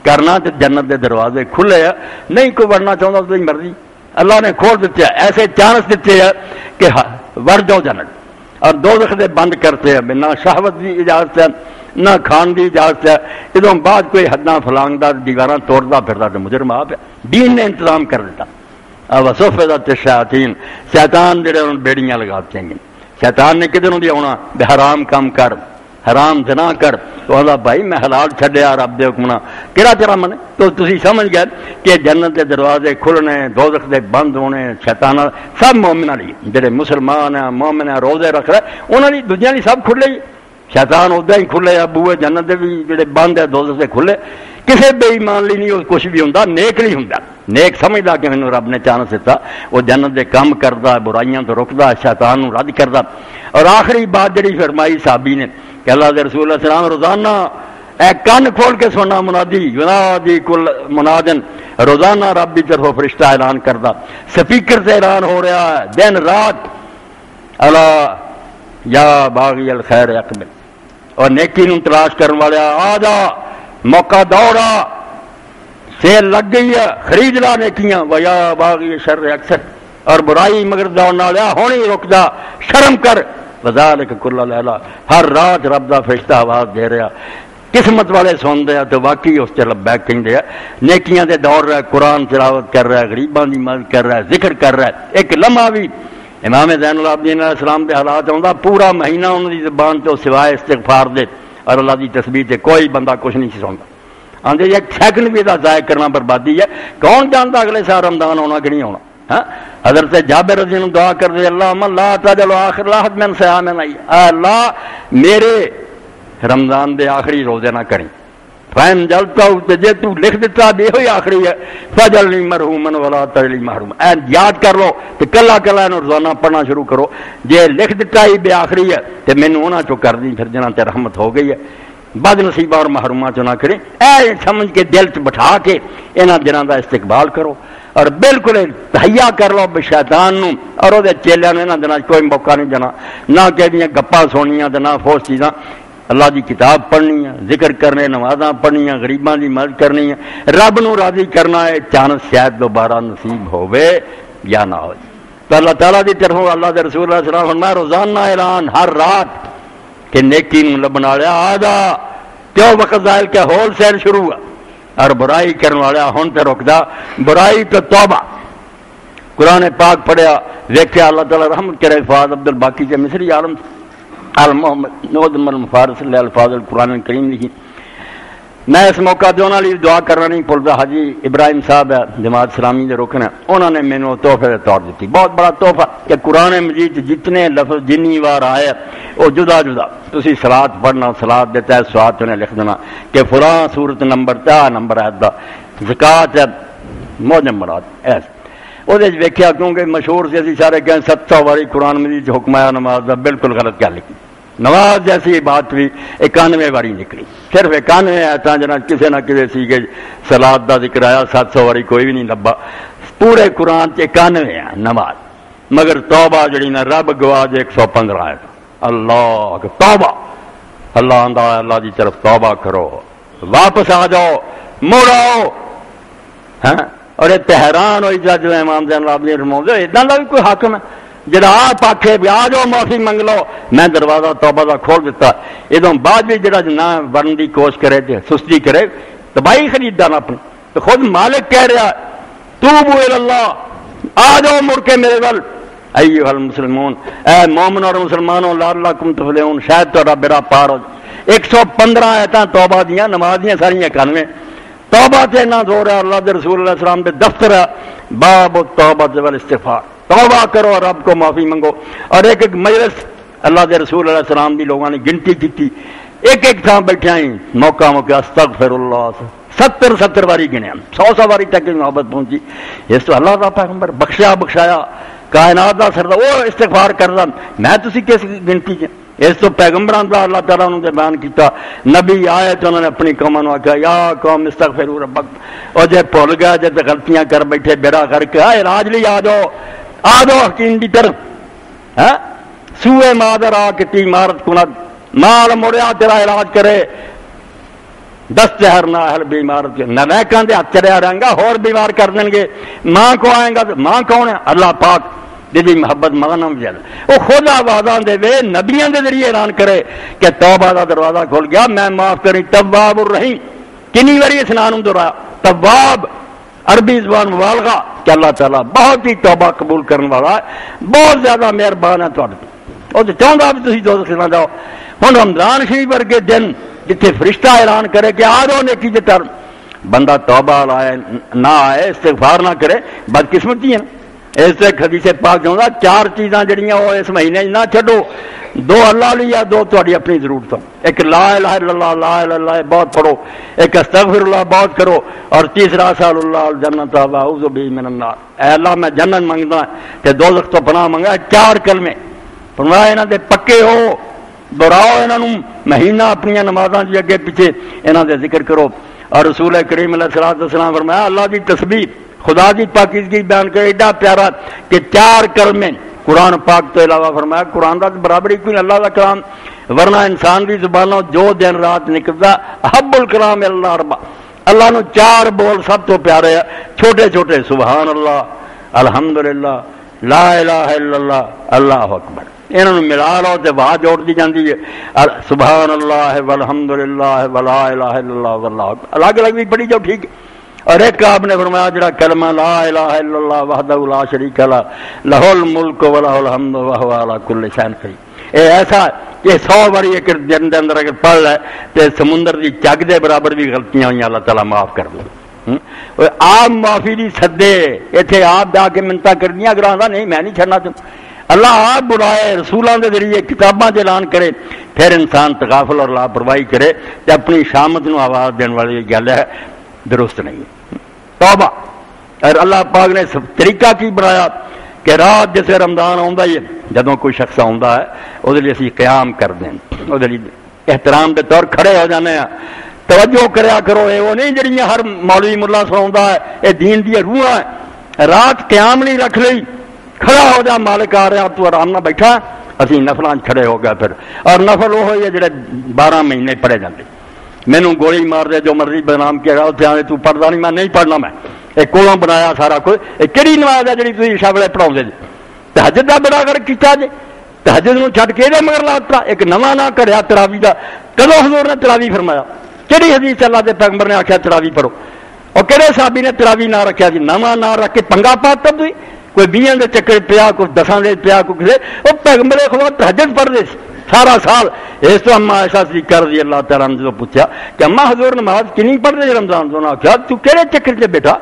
کرنا تے جنت دے دروازے کھلے ہیں نہیں کوئی ورنا چاہتا تو مرضی اللہ نے کھول دیتے ہیں ایسے چانس دیتے ہیں کہ ور جاؤ جنت اور دوزخ دے بند کرتے ہیں نہ شہوت دی اجازت ہے نہ کھان دی اجازت ہے ادھوں بعد کوئی حداں فلانگدا دیواراں توڑدا پھردا تے مجرم آپ ہے دین نے انتظام کر دیتا وصفدت الشیاطین شیطان جڑے انہوں بیڑیاں لگاتے ہیں شیطان نے کدھر دی آنا بے حرام کام کر حرام زنا کر تو اللہ بھائی میں حلال چھڈیا رب دے حکم نال کیڑا تیرا من تو تسی سمجھ گئے کہ جنت دے دروازے کھلنے دوزخ دے بند ہونے شیطان سب مومناں لئی جڑے مسلمان ہیں مومن ہیں روزے رکھ رہے انہاں دی دنیا دی سب کھلے شیطان ادا ہی کھلے ابوے جنت دے بھی جڑے بند ہے دوزخ دے کھلے کسی بے ایمان لی نہیں کچھ بھی ہوندا نیک نہیں ہوندا نیک سمجھدا کہ مینوں رب نے چانس دیتا وہ جنت دے کام کردا برائیاں تو رکدا شیطان نوں رد کردا اور آخری بات جڑی فرمائی صحابی نے کہ اللہ دے رسول اللہ السلام روزانہ اے کان کھول کے سننا منادی ینادی کل منادن روزانہ رب کی طرف فرشتہ اعلان کردا سپیکر سے اعلان ہو رہا ہے دن رات اللہ یا باغی الخیر اقبل اور نیکی نوں تلاش کرنے والا آ جا موقع دوڑا سیل لگ گئی ہے خرید لا نیکیاں و یا باغی شر اکثر اور برائی مگر دوڑنا لیا ہونی رک جا شرم کر وذالک کل لیلہ ہر رات رب دا فرشتہ آواز دے رہا قسمت والے سن دے تو واقعی اس سے لبیک کہندے ہیں نیکیاں دے دوڑ رہا ہے قرآن تلاوت کر رہا ہے غریباں دی مدد کر رہا ہے ذکر کر رہا ہے ایک لمحہ بھی امام زین العابدین علیہ السلام دے حالات آندا پورا مہینہ انہاں دی زبان تو سوائے استغفار دے اور اللہ دی تسبیح تے کوئی بندہ کچھ نہیں سندا آندے ایک سیکنڈ بھی دا ضائع کرنا بربادی ہے کون جانتا اگلے سال رمضان ہونا کہ نہیں ہونا ہاں حضرت جابر رضی اللہ عنہ دعا کر دے اللہ لا تجل آخر لاحت من صیام نہیں اللہ میرے رمضان دے آخری روزے نہ کریں فین جلتا ہوں جے تو لکھ دیتا بے ہوئی آخری ہے فجل نہیں مرحومن ولا تجلی محروم یاد کر لو تو کلا کلا روزانہ پڑھنا شروع کرو جے لکھ دیتا ہی بے آخری ہے تو مینوں انہاں چو کر دی پھر جنہاں تے رحمت ہو گئی ہے بد نصیبہ اور محرومہ چو نہ کریں اے سمجھ کے دل چ بٹھا کے انہاں دنوں دا استقبال کرو اور بالکل تہیا کر لو شیطان نو اور وہ چیلیاں نے انہاں دنوں کوئی موقع نہیں دینا نہ کہ دیاں گپاں سونیاں تے نہ فوس چیزاں اللہ دی کتاب پڑھنی ہے ذکر کرنے نمازاں پڑھنی غریباں دی مدد کرنی ہے رب نو راضی کرنا ہے چانس شاید دوبارہ نصیب ہوئے یا نہ ہو تو اللہ تعالیٰ دی طرف اللہ دے رسول اللہ صلی اللہ علیہ وسلم روزانہ اعلان ہر رات کہ نیکی نو لبن والا آ جا کیوں وقت ظاہر کہ ہول سیل شروع ہے اور برائی کرنے والا ہن تے رکدا برائی تو توبہ قرآن پاک پڑھیا ویکھیا اللہ تعالیٰ رحمت کرے فاض عبد الباقی کے مصری عالم محمد نعظم المفارس اللہ الفاظ القرآن الکریم لکھی میں اس موقع دے انہاں لئی دعا کرنا نہیں بھولدا حاجی ابراہیم صاحب ہے جماعت اسلامی دے رکن انہوں نے مینوں تحفے دے طور دیتی بہت بڑا تحفہ کہ قرآن مجید جتنے لفظ جنی وار آئے وہ جدا جدا تسی صلاۃ پڑھنا صلاۃ دیتا ہے سوات انہیں لکھ دینا کہ فلاں سورت نمبر تا نمبر ہے دا زکات ہے موجم مراد ایسے وہ ویکیا کیونکہ مشہور سے اسی سارے کہیں 700 واری قرآن مجید چ حکم آیا نماز کا، بالکل غلط گل کی۔ نماز جیسی بات بھی 91 واری نکلی، صرف 91 آیتاں جنہ کسی نہ کسی سی کہ سلاد کا ذکر آیا، 700 واری کوئی بھی نہیں لبا، پورے قرآن 91 ہے نماز، مگر توبہ جڑی نا رب گواہ 115 آیت۔ اللہ توبہ، اللہ آندا ہے اللہ دی طرف توبہ کرو، واپس آ جاؤ، مڑ آؤ۔ ہاں اور حیران ہوئی جا جو امام زین العابدین رحمہ اللہ اتنا کا بھی کوئی حاکم ہے جڑا آپ آکھے بھی آ جاؤ معافی منگ لو، میں دروازہ توبہ کا کھول دیتا، ادوں بعد بھی جڑا نہ ورن کی کوشش کرے سستی کرے تباہی خریدار اپنی، تو خود مالک کہہ رہا توبوا الی اللہ، آ جاؤ مڑ کے میرے ول ایھا المسلمون، اے مومن اور مسلمانوں لعلکم تفلحون، شاید تہاڈا بیڑا پار ہو۔ 115 آیتاں توبہ دیاں، نماز دیاں ساریاں 91۔ توبہ تے نہ زور ہے، اللہ دے رسول علیہ السلام دے دفتر ہے باب التوبۃ والاستغفار، توبہ کرو رب کو معافی منگو۔ اور ایک ایک مجلس اللہ دے رسول علیہ السلام دی لوگوں نے گنتی کی، ایک ایک تھان بیٹھے ہی موقع موقع استغفر اللہ 70 واری گنیا، 100 واری تک محبت پہنچی۔ اس تو اللہ کا پیغمبر بخشایا کائنات کا سردار وہ استغفار کردا، میں تسی کس گنتی چ؟ اس تو پیغمبران کا اللہ تعالیٰ نے بیان کیتا، نبی آئے تو انہوں نے اپنی قوموں نے آخیا یا قوم استغفروا ربکم، اور جے بھول گیا جے غلطیاں کر بیٹھے بیڑا کر کے علاج لی آ جاؤ حکیم کی طرف، سوئے مادر آ کتی عمارت کند مال مڑیا تیرا علاج کرے، دست ہر نہ اہل بیمارت کے نلائکاں دے ہاتھ چڑیا رہیں گا ہور بیمار کر دیں گے۔ ماں کو آئیں گا تو ماں کون ہے؟ اللہ پاک جی محبت مغنم جل وہ خود آوازاں دے وے نبیاں دے ذریعے اعلان کرے کہ توبہ دا دروازہ کھول گیا، میں معاف کریں تواب الرحیم۔ کنی واری اس نام دہرایا تواب، عربی زبان مبالغہ کہ اللہ تعالیٰ بہت ہی توبہ قبول کرنے والا ہے، بہت زیادہ مہربان ہے تھوڑے وہ تو چاہتا بھی تھی دوزخ نہ جاؤ۔ ہوں رمضان شریف ورگے دن جتنے فرشتہ اعلان کرے کہ آ جاؤ نیکی دے طرف، بندہ توبہ لائے نہ آئے استغفار نہ کرے بدقسمتی ہے۔ اس سے حدیث پاک جاؤں 4 چیزاں جڑیاں وہ اس مہینے نہ چھڈو، 2 اللہ لی یا 2 تہاڈی اپنی ضرورت، ایک لا الہ الا اللہ، لا الہ الا اللہ بہت پڑھو، ایک استغفر اللہ بہت کرو، اور تیسرا سال اللہ الجنت واعوذ بہ من النار، اے اللہ میں جنت منگدا تے دوزخ تو پناہ منگا۔ 4 کلمے فرمایا انہاں دے پکے ہو، دہراؤ انہاں نوں مہینہ اپنی نمازاں دے اگے پیچھے انہاں دے ذکر کرو۔ اور رسول کریم علیہ الصلوۃ والسلام فرمایا اللہ دی تسبیح خدا دی پاکیزگی بیان کرے ایڈا پیارا کہ 4 کلمے قرآن پاک تو علاوہ فرمایا قرآن دا برابری کوئی اللہ دا کلام، ورنہ انسان دی زبانوں جو دن رات نکلدا احب الکلام اللہ اربع، اللہ نو 4 بول سب تو پیارے ہیں، چھوٹے چھوٹے سبحان اللہ، الحمدللہ، لا الہ الا اللہ، اللہ اکبر، انہوں ملا لو تے واہ جوڑ دی جاندی ہے، سبحان اللہ والحمدللہ ولا الہ الا اللہ واللہ اکبر، الگ الگ بھی پڑھی جاؤ ٹھیک ہے۔ اور ایک آپ نے فرمایا جڑا کلمہ لا الہ الا اللہ وحدہ لا شریک لہ لہ الملک ولہ الحمد وہو علی کل شیء قدیر، اے ایسا کہ 100 باری ایک دن دے اندر اگر پڑھ لے تے سمندر دی جگ دے برابر بھی غلطیاں ہوئیں اللہ تعالیٰ معاف کر دے۔ آپ معافی دی سدے اتنے آپ جا کے منتاں کردیاں اگر آندا نہیں میں نہیں چھڑنا تم، اللہ آپ بلائے رسولاں دے ذریعے کتاباں دے اعلان کرے، پھر انسان تغافل اور لاپرواہی کرے تے اپنی شامت نو آواز دین والی گل ہے، درست نہیں۔ توبہ اور اللہ پاک نے طریقہ کی بنایا کہ رات جسے رمضان آتا ہی ہے جدوں کوئی شخص آتا ہے وہ اسی قیام کر دیں، وہ احترام کے طور کھڑے ہو جانے ہیں، توجہ کریا کرو، یہ وہ نہیں جڑیاں ہر مولوی ملا سنا ہے، یہ دین دی روح ہے۔ رات قیام نہیں رکھ لی، کھڑا ہو جا مالک آ رہا تو آرام نہ بیٹھا، اسی نفلاں کھڑے ہو گئے پھر، اور نفل وہ ہوئی ہے جڑے 12 مہینے پڑھے جاتے، مینوں گولی مار دے جو مرضی بدنام کیا گا اتنے آنے تو پڑھتا نہیں، میں نہیں پڑھنا، میں یہ کولوں بنایا سارا کچھ، یہ کہڑی نماز ہے جی تھی عشاء ویلے پڑھاؤ جی، تہجد کا بڑا کر کیتا جی، تہجد نو چھڈ کے یہ مگر لاتا ایک نواں نہ کریا تراوی کا، کدو حضور نے تراوی فرمایا؟ کہڑی حدیث اللہ دے پیغمبر نے آخیا تراوی پڑھو؟ اور کہڑے صحابی نے تراوی نہ رکھا جی؟ نواں نہ رکھ کے پنگا پاتا تھی، کوئی 20 دے چکر پیا، کوئی 10 دے پیا، کوئی کسی، وہ پیغمبر خدا تہجد پڑھتے سارا سال۔ اس تو اما ایسا صدیقہ رضی اللہ تعالیٰ نے جو پوچھا کہ اما حضور نماز کنی پڑھتے رمضان تو؟ آخیا تو کہڑے چکر سے بیٹھا،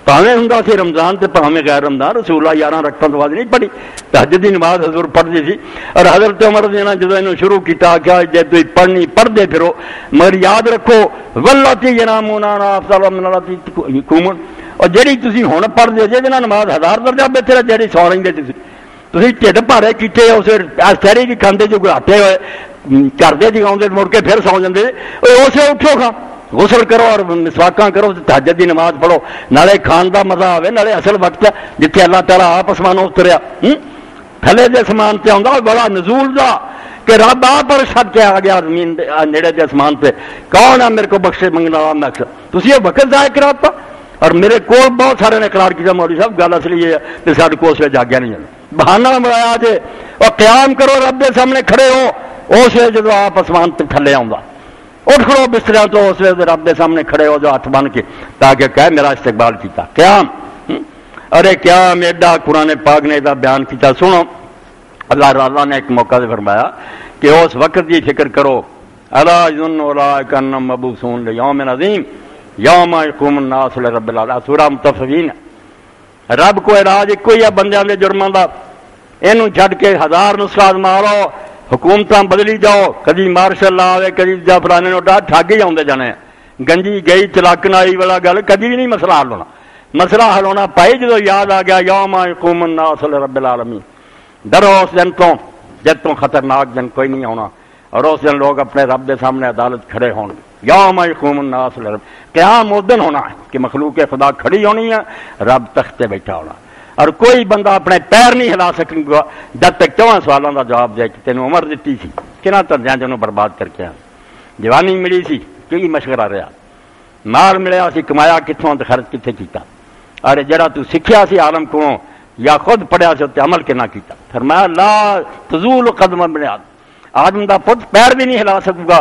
پاویں ہوں سی رمضان تے پاویں غیر رمضان، رسول اللہ 11 رکعتاں تو بعد نہیں پڑھی، تہجد دی نماز حضور پڑھتی سی۔ اور حضرت عمر رضی اللہ جدوں انہوں شروع کیتا کہ جے تسی پڑھنی پڑھتے پھرو، مگر یاد رکھو واللاتی ینامون افضل من اللاتی یقومون، اور جہی تھی ہوں پڑھتے ہو جہاں نماز 1000 درجہ بہتر ہے جہی سو رہے تھی ٹھڈ بھارے کیتے اس سہری بھی کھانے جو گھاٹے ہوئے کرتے جی آتے مڑ کے پھر سو جاتے اسے اٹھو کھا غسل کرو اور مسواکاں کرو تہجد دی نماز پڑھو نالے کھان دا مزہ آئے نالے اصل وقت ہے جتھے اللہ تعالیٰ آپ آسمانوں اتریا تھلے دے آسمان تے آندا بڑا نزول دا کہ رب آپ پر چھت کے آ گیا زمین نیڑے دے آسمان پہ کون ہے میرے کو بخشے منگنے والا میں تسی یہ وقت ضائع کراتا اور میرے کول بہت سارے نے اقرار کیا مولوی صاحب گل اصلی یہ ہے کہ سارے کو اس ویلے جاگیا نہیں جانا بہانہ بنایا جے اور قیام کرو رب دے سامنے کھڑے ہو اس ویلے جدو آپ آسمان تے تھلے آؤں اٹھ کھڑو بستر تو اس ویلے رب دے سامنے کھڑے ہو جو ہاتھ بن کے تاکہ کہ میرا استقبال کیتا قیام ارے قیام ایڈا قرآن پاک نے دا بیان کیتا سنو اللہ تعالیٰ نے ایک موقع سے فرمایا کہ اس وقت کی فکر کرو الا یظن اولئک انہم مبعوثون لیوم عظیم یوم یقوم الناس لرب العالمین سورہ مطففین رب کو علاج ایک ہی ہے بندیاں دے جرماں دا اینوں چھڈ کے 1000 نسخہ مارو حکومتاں بدلی جاؤ کدی مارشل لا آئے کدی جا فلانے نو ڈا ٹھگ ہی آتے جانے گنجی گئی چلاکن آئی والا گل کدی بھی نہیں مسئلہ حل ہونا مسئلہ حل ہونا پائی جدو یاد آ گیا یوم یقوم الناس لرب العالمین ڈرو اس دن تو جد تو خطرناک دن کوئی نہیں ہونا اور اس دن لوگ اپنے رب دے سامنے عدالت کھڑے ہوں گے یوم یقوم الناس لرب قیام اس دن ہونا ہے کہ مخلوق خدا کھڑی ہونی ہے رب تخت پہ بیٹھا ہونا اور کوئی بندہ اپنے پیر نہیں ہلا سکے گا جب تک 4 سوالوں کا جواب دے کہ تینوں عمر دیتی سی کہنا ترجیح جنوں برباد کر کے جوانی ملی سی کی مشورہ رہا مال ملیا سی کمایا کتوں تو خرچ کتنے کیتا اور جڑا تو سیکھیا سی عالم کو یا خود پڑھیا سی تے عمل کنا کیتا فرمایا لا تزول قدم ابن آدم دا پت پیر بھی نہیں ہلا سکوں گا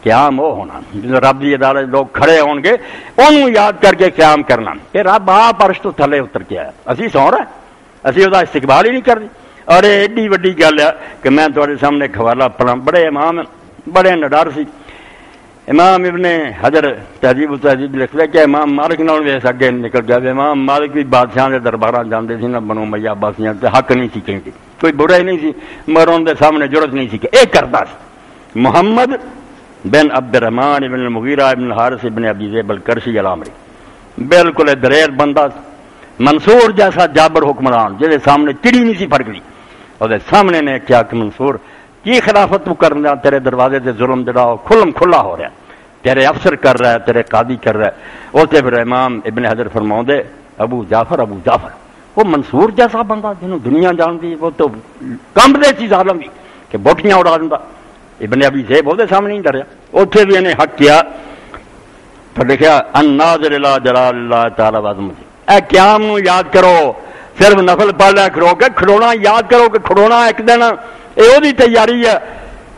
قیام وہ ہونا جو رب دی عدالت لوگ کھڑے ہون گے انہوں یاد کر کے قیام کرنا کہ رب آپ عرش تو تھلے اتر کے آیا اسی سو رہا ہے اسی وہ استقبال ہی نہیں کرتے اور یہ ایڈی وڈی گل ہے کہ میں تھوڑے سامنے ایک حوالہ پڑھا بڑے امام بڑے نڈر سی امام ابن حجر تہذیب التہذیب لکھتا ہے کہ امام مالک نال ویس اگے نکل گیا امام مالک بھی بادشاہ کے درباراں جاندے سی نا بنو امیہ عباسیاں تے حق نہیں سی کہیں کوئی برا ہی نہیں سی مگر ان دے سامنے جرت نہیں سی کہ اے کرتا سی محمد بن عبد الرحمن ابن المغیرہ ابن الحارث ابن ابی ذئب القرشی العامری بالکل دلیر بندہ منصور جیسا جابر حکمران جہاں سامنے چڑی نہیں سی پھڑکتی اور سامنے نے کیا کہ منصور کی خلافت تو کرنا تیرے دروازے سے ظلم جڑا کھلم کھلا ہو رہا ہے تیرے افسر کر رہا ہے تیرے قاضی کر رہا ہے اسے پھر امام ابن حجر فرماؤں دے ابو جعفر وہ منصور جیسا بندہ جنہوں دنیا جانتی وہ تو کمب دے چیز عالم بھی کہ بوٹیاں اڑا دینا ابن ابی ذئب بولتے سامنے نہیں ڈریا اتنے بھی انہیں حق کیا تو لکھا الناظر الى جلال اللہ تعالی وعظمتہ اے قیام نو یاد کرو صرف نفل پڑھ لیا کھڑو کے کھڑونا یاد کرو کہ کھڑونا ایک دن یہ وہی تیاری ہے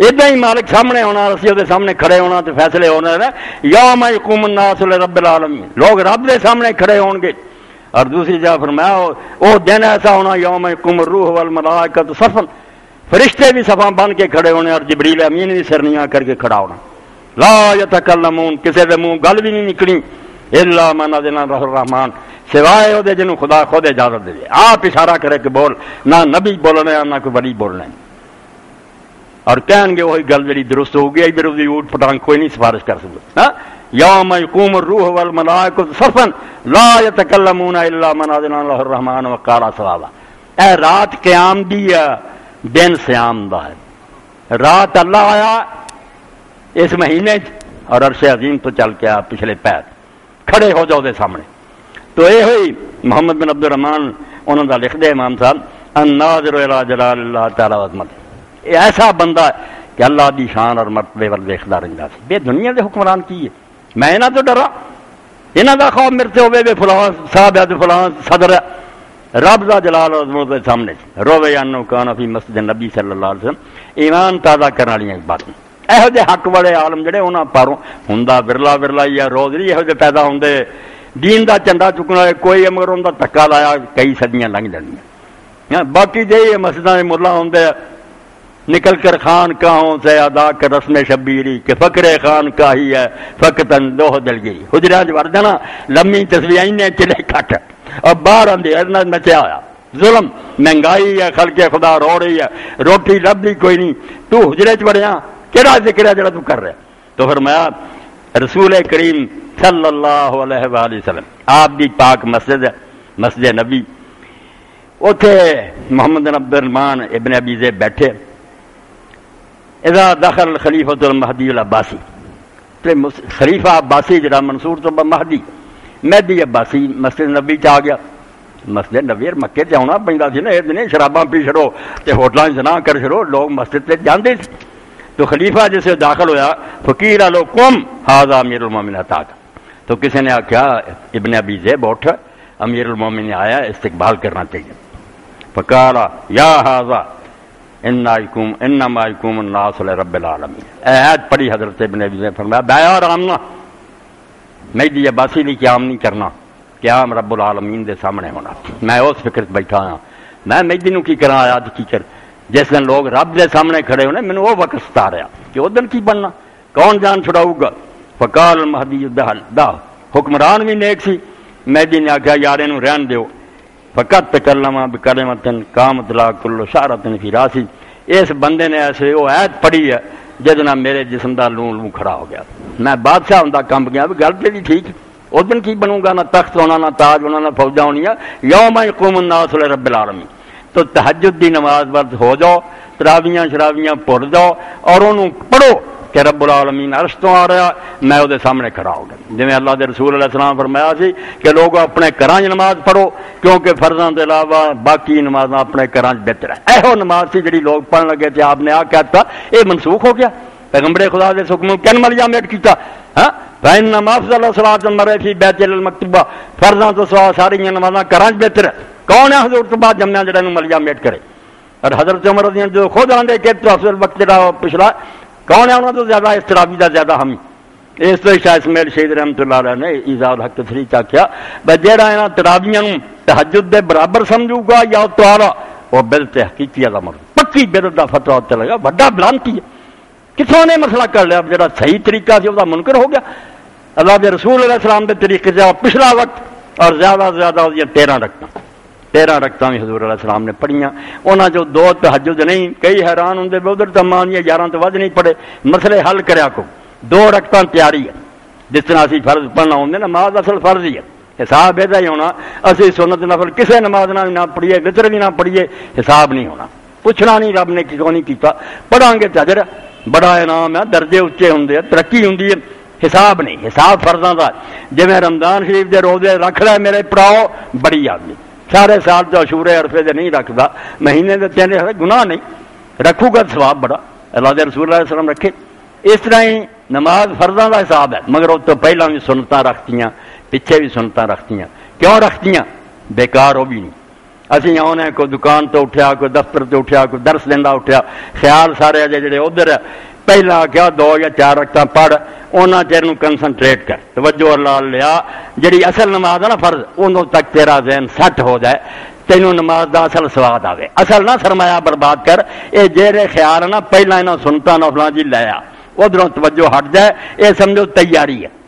ادھا ہی مالک سامنے ہونا اسی وہ سامنے کھڑے ہونا تو فیصلے ہونے یوم یقوم الناس لرب العالمین لوگ رب دے سامنے کھڑے ہون گے اور دوسری جگہ فرمایا وہ دن ایسا ہونا یوم یقوم الروح والملائکۃ صفا فرشتے بھی صفا بن کے کھڑے ہونے اور جبریل امین بھی سرنیاں کر کے کھڑا ہونا لا یتکلمون کسی دے منہ گل بھی نہیں نکلی الا من اذن له الرحمن سوائے وہ جنوں خدا خود اجازت دے آپ اشارہ کرے کہ بول نہ نبی بولنا نہ کوئی ولی بولنا اور کہیں گے وہی گل جی درست ہو گئی میرے اوٹ پٹانگ کوئی نہیں سفارش کر سکتا یوم یقوم الروح والملائکۃ صفا لا یتکلمون الا من اذن له الرحمن وقال صوابا اے رات قیام دی ہے دن سیام دا ہے رات اللہ آیا اس مہینے اور عرش عظیم تو چل کے آ پچھلے پیر کھڑے ہو جاؤ دے سامنے تو یہ ہوئی محمد بن عبد الرحمن انہوں نے لکھ دے امام صاحب الناظر الى جلال اللہ تعالی وعظمتہ یہ ایسا بندہ ہے کہ اللہ دی شان اور مرتبے ور دیکھتا رہتا سی بے دنیا دے حکمران کی ہے میں انہاں تو ڈرا انہاں دا خوف میرے سے ہوے فلاں صاحب ہے فلاں صدر ہے رب دا جلال اور عظمت دے سامنے روے انو کان فی مسجد نبی صلی اللہ علیہ وسلم ایمان تازہ کرنے والی باتیں یہو جے حق والے عالم جڑے انہاں پاروں ہوندا ورلا ورلا ہی روز نہیں یہو جے پیدا ہوندے دین دا چنڈا چکنا ہے کوئی مگر ان دا دھکا لایا کئی صدیاں لنگ جانیاں باقی جی مسجداں دے ملا ہوندے نکل کر خان کاہوں سے ادا کر رسم شبیری کہ فقر خان کا ہی ہے فقطن لوہ دل گئی حجرہ جو ورجنا لمبی تصویریں نے چلے کٹ اور باہر اندھی ارنہ مچیا آیا ظلم مہنگائی ہے خلق خدا رو رہی ہے روٹی لبھی کوئی نہیں تو حجرے چ وڑیا کیڑا ذکر ہے جڑا تو کر رہا تو فرمایا رسول کریم صلی اللہ علیہ وآلہ وسلم آپ دی پاک مسجد ہے، مسجد نبی، اتنے محمد بن عبد الرحمن ابن ابی ذئب بیٹھے، اذا دخل خلیفۃ المہدی العباسی، خلیفہ عباسی جڑا منصور تو مہدی مہدی عباسی مسجد نبی چ آ گیا۔ مسجد نبی مکے تے آنا پیندا سی نا، یہ نہیں شراباں پی چھڑو تے ہوٹلاں جنا کر چھڑو، لوگ مسجد تے جاندے سی۔ تو خلیفہ جسے داخل ہویا فقیر لو قم ھذا امیر المومنین اتاک، تو کسی نے کہا ابن ابی ذئب اٹھ، امیر المومنین آیا، استقبال کرنا چاہیے۔ فقال یا ھذا انما یقوم الناس لرب العالمین، آیت پڑھی حضرت ابن ابی ذئب، فرمایا بیعہ آرام نہ، مہدی عباسی نے قیام نہیں کرنا، قیام رب العالمین دے سامنے ہونا۔ میں اس فکر بیٹھا ہاں، میں مہدی نو کی کراں آج کی کر، جس دن لوگ رب دے سامنے کھڑے ہونے، مینوں وہ وقت ستا رہا کہ اس دن کی بننا، کون جان چھڑاؤ گا۔ فقال المہدی دا حکمران بھی نیک سی، مہدی نے آخیا یار انہوں رہن دیو۔ فقط تکلم بکلمۃ قامت لا کل شعرۃ فی راسی، اس بندے نے ایسے وہ آیت پڑھی ہے جس میرے جسم دا لوں لوں کھڑا ہو گیا، میں بادشاہ ہوں کمب گیا بھی گل تے ٹھیک، اس دن کی بنوں گا، نہ تخت ہونا، نہ تاج ہونا، نہ فوجاں ہونیاں، یوم یقوم الناس لرب العالمین۔ تو تہجد دی نماز ورد ہو جاؤ، تراویاں شراویاں پڑھ جاؤ اور انہوں پڑھو کہ رب العالمین عرش تو آ رہا، میں وہ سامنے کھڑا ہو گیا۔ جی اللہ دے رسول علیہ السلام فرمایا سی کہ لوگ اپنے گھراں نماز پڑھو، کیونکہ فرضاں کے علاوہ باقی نمازاں اپنے گھراں بہتر ہے۔ ایہو نماز سی جڑی لوگ پڑھن لگے تھے، آپ نے آ کہتا یہ منسوخ ہو گیا، پیغمبر خدا دے حکم کن ملیا میٹ کیتا، ہاں فإنما أفضل صلاة المرء في بیت المکتوبہ، فرضاں تو سوا ساری نمازاں گھراں بہتر ہے۔ کون ہے حضور تو بعد جمنا جڑا ملیا میٹ کرے؟ اور حضرت عمر رضی اللہ عنہ جو خود آندے کہ افضل وقت جڑا پچھلا کون ہے انہوں تو زیادہ استرابی دا زیادہ حامی۔ اس تو شاہ اسماعیل شہید رحمۃ اللہ علیہ نے ایذاء الحق تفریح چا کیا بھئی جڑا انہاں تراویاں نوں تہجد دے برابر سمجھو گا یا تو اعلیٰ، وہ بدعت حقیقی دا مرد پکی بدعت دا فتویٰ تے لگا، بڑا بلانتی ہے۔ کسوں نے مسئلہ کر لیا جڑا صحیح طریقہ سی وہ منکر ہو گیا۔ اللہ کے رسول علیہ السلام کے طریقے سے پچھلا وقت اور زیادہ سے زیادہ 13 رکعتاں بھی حضور علیہ السلام نے پڑھیاں۔ انہاں جو 2 تہجد نہیں، کئی حیران ہوندے ادھر تمام 11 تو ود نہیں پڑھے، مسئلے حل کریا کو 2 رکعتاں تیاری ہے، جس طرح اسی فرض پڑھنا ہوندے، نماز اصل فرض ہی ہے، حساب ایسا ہی ہونا، اسی سنت نفل کسے نماز نہ پڑھیے، وتر بھی نہ پڑھیے، حساب نہیں ہونا، پوچھنا نہیں رب نے کیوں نہیں کیتا، پڑھاں گے تے اجر بڑا انعام ہے، درجے اچے ہوندے، ترقی ہوندی ہے، حساب نہیں، حساب فرضاں دا۔ جی میں رمضان شریف دے روزے رکھ لے میرے پڑاؤ بڑی آدمی، سارے سال تو عشورے عرفے دے نہیں رکھدا، مہینے دے 3 گناہ نہیں، رکھو گا ثواب بڑا، اللہ دے رسول اللہ علیہ وسلم رکھے۔ اس طرح ہی نماز فرضاں دا حساب ہے، مگر اس تو پہلا بھی سنتاں رکھتیاں، پیچھے بھی سنتاں رکھتیاں، کیوں رکھتیاں؟ بیکار ہو بھی نہیں۔ اسی آنے کوئی دکان تو اٹھیا، کوئی دفتر تو اٹھیا، کوئی درس دینا اٹھیا، خیال سارے اجے جڑے ادھر ہے، پہلا کیا 2 یا 4 رکعتاں پڑھ، انہاں چیر نوں کنسنٹریٹ کر، توجہ اللہ لیا، جڑی اصل نماز ہے نا فرض، انہوں تک تیرا ذہن سیٹ ہو جائے، تینوں نماز دا اصل سواد آوے، اصل نہ سرمایہ برباد کر، اے جیرے خیال ہے نا پہلا انہاں سنتا نفلاں جی لیا، ادھروں توجہ ہٹ جائے، اے سمجھو تیاری ہے۔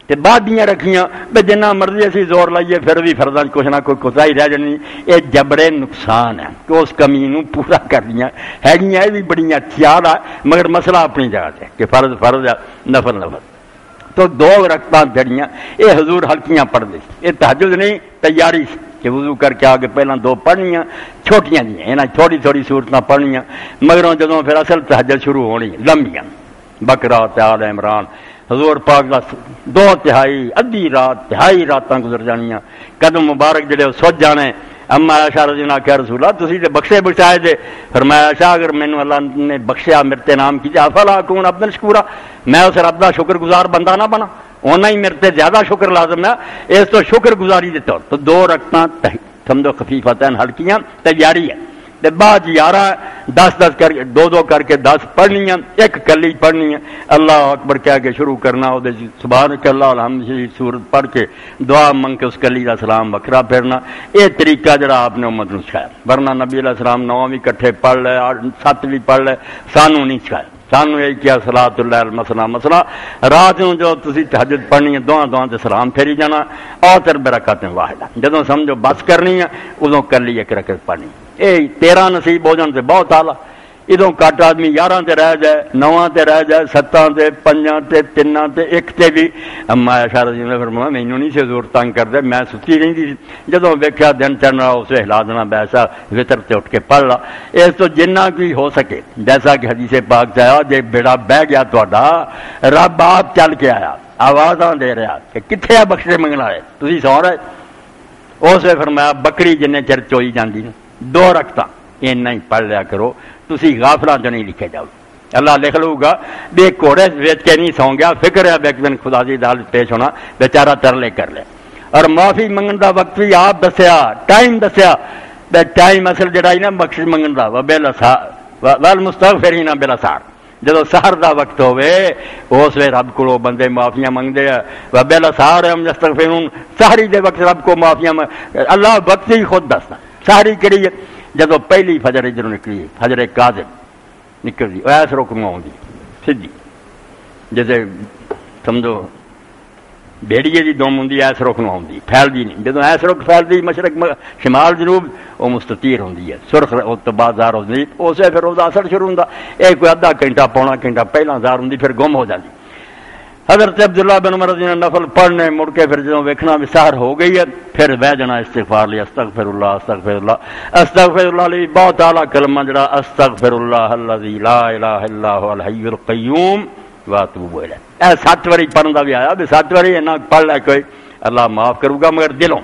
تے بعد دیاں رکھیاں بے جنہ مرضی اسی زور لائیے پھر بھی فرضاں کچھ نہ کوئی کوتاہی رہ جانی، یہ جبرے نقصان ہے کہ اس کمی نوں پورا کرنیاں ہے بھی بڑیاں خیال ہے، مگر مسئلہ اپنی جگہ ہے کہ فرض فرض ہے، نفل نفل۔ تو 2 رکعتاں جڑیاں یہ حضور ہلکیاں پڑھدے، یہ تہجد نہیں تیاری سی کہ وضو کر کے آگے پہلا 2 پڑھنیاں چھوٹیاں جیاں، انہاں تھوڑی تھوڑی صورتاں پڑھنیاں، مگروں جدوں پھر اصل تہجد شروع ہونی لمبیاں، بقرہ تے آل عمران، حضور پاک دا 2 تہائی ادھی رات تہائی راتاں گزر جانیاں، قدم مبارک جڑے سوج جانے۔ اما عائشہ رضی اللہ عنہا کہ رسول اللہ تسی تے بخشے بچائے دے، فرمایا عائشہ اگر مینوں اللہ نے بخشیا میرے تے نام کیتا افلا اکون عبدا شکورا، میں اس رب دا شکر گزار بندہ نہ بنا، اونا ہی میرے تے زیادہ شکر لازم ہے، اس تو شکر گزاری دے طور تو 2 رکعتاں سمجھو خفیفتین ہلکیاں تیاری ہے۔ تے بعد 11 10 کر کے 2 کر کے 10 پڑھنیاں، ایک کلی پڑھنی ہے، اللہ اکبر کہہ کے شروع کرنا، او دے سبحانک اللہ الحمد سورت پڑھ کے دعا منگ کے اس کلی دا سلام وکھرا پھرنا، یہ طریقہ جڑا آپ نے امت نوں سکھایا، ورنہ نبی علیہ السلام 9 بھی کٹھے پڑھ لے 7 بھی پڑھ لے، سانوں نہیں سکھایا، سانوں یہ کیا صلاۃ اللیل مثلا مثلا، رات نوں جو تسی تہجد پڑھنی ہے 2 تے سلام پھیری جانا، اور 3 رکعتیں واحدہ، جدوں سمجھو بس کرنی ہے ادوں کلی 1 رکعت پڑھنی، اے 13 نصیب ہو جان تے بہت اعلیٰ، ادوں کٹ آدمی 11 تے رہ جائے 9 تے رہ جائے 7 تے 5 تے 3 تے 1 تے بھی اما عائشہ رضی اللہ عنہا فرمایا مینوں نہیں سی حضور تنگ کردے میں ستی رہندی سی جدوں ویکھیا دن چڑھنا اسے ہلا دینا بیسا وطر تے اٹھ کے پڑھ لا اس تو جنہ کوئی ہو سکے جیسا کہ حدیث پاک سے آیا جے بیڑا بہ گیا تہاڈا رب آپ چل کے آیا آوازاں دے رہا کہ کتھے آ بخشے منگنا ہے تسی سو رہے اس نے فرمایا بکری جن چر چوئی جاندی 2 رکعتاں اینا ہی پڑھ لیا کرو تسی غافلاں جو نہیں لکھے جاؤ اللہ لکھ لوں گا بے گھوڑے ویچ کے نہیں سو گیا فکر ہے ایک دن خدا دی عدالت پیش ہونا بیچارہ ترلے کر لے اور معافی منگن دا وقت بھی آپ دسیا ٹائم دسیا بے ٹائم اصل جڑا ہی نا بخش منگن دا والمستغفرین بالاسحار جدو سحر دا وقت ہوئے اس وے رب کو بندے معافیاں منگتے ہیں وبالاسحار ہم یستغفرون سحری دے وقت رب کو معافیاں اللہ وقت ہی خود دستا سحری کہڑی ہے جدو پہلی فجر ادھر نکلی فجر کاذب نکل دی ایس رکن آؤں سیدھی جیسے سمجھو بھیڑیے کی دم ہوں ایس رخ آؤں پھیلتی نہیں جدو ایس رخ پھیلتی مشرق شمال جنوب وہ مستطیر ہوں سرخ تو بعد زار ہوتی اسے پھر وہ اثر شروع ہوتا یہ کوئی ادھا گھنٹہ پونا گھنٹہ پہلا زار ہوں پھر گم ہو جاتی حضرت عبداللہ بن عمر رضی اللہ عنہ نفل پڑھنے مڑ کے پھر جدوں ویکھنا بھی سحر ہو گئی ہے پھر بہ جانا استغفار لیا استغفر اللہ لی بہت اعلیٰ کلمہ جڑا استغفر اللہ الذی لا الہ الا هو الحی القیوم واتوب الیہ 7 واری پڑھن دا بھی آیا بھی 7 واری اینا پڑھ لے کوئی اللہ معاف کروں گا مگر دلوں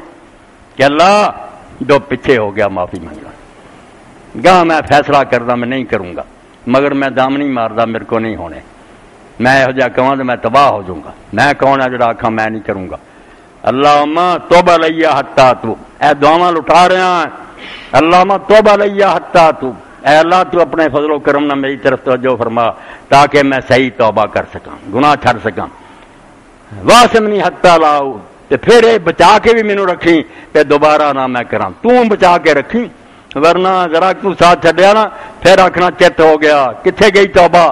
کہ اللہ جو پیچھے ہو گیا معافی مانگنا گاہ میں فیصلہ کردا میں نہیں کروں گا مگر میں دام نہیں ماردا میرے کو نہیں ہونے میں یہو جہاں کہاں تو میں تباہ ہو جاؤں گا میں کون ہے جڑا آکھاں میں نہیں کروں گا اللہم توب علیہ حتی تو اے دعاواں لٹا رہے ہیں اللہم توب علیہ حتی تو اے اللہ تو اپنے فضل و کرم نہ میری طرف توجہ فرما تاکہ میں صحیح توبہ کر سکاں گناہ چھڑ سکاں واسمنی حتی لاؤ تے پھر اے بچا کے بھی مینوں رکھی تے دوبارہ نہ میں کراں تو بچا کے رکھی ورنہ ذرا تو ساتھ چھڈیا نا پھر آکھنا چت ہو گیا کتھے گئی توبہ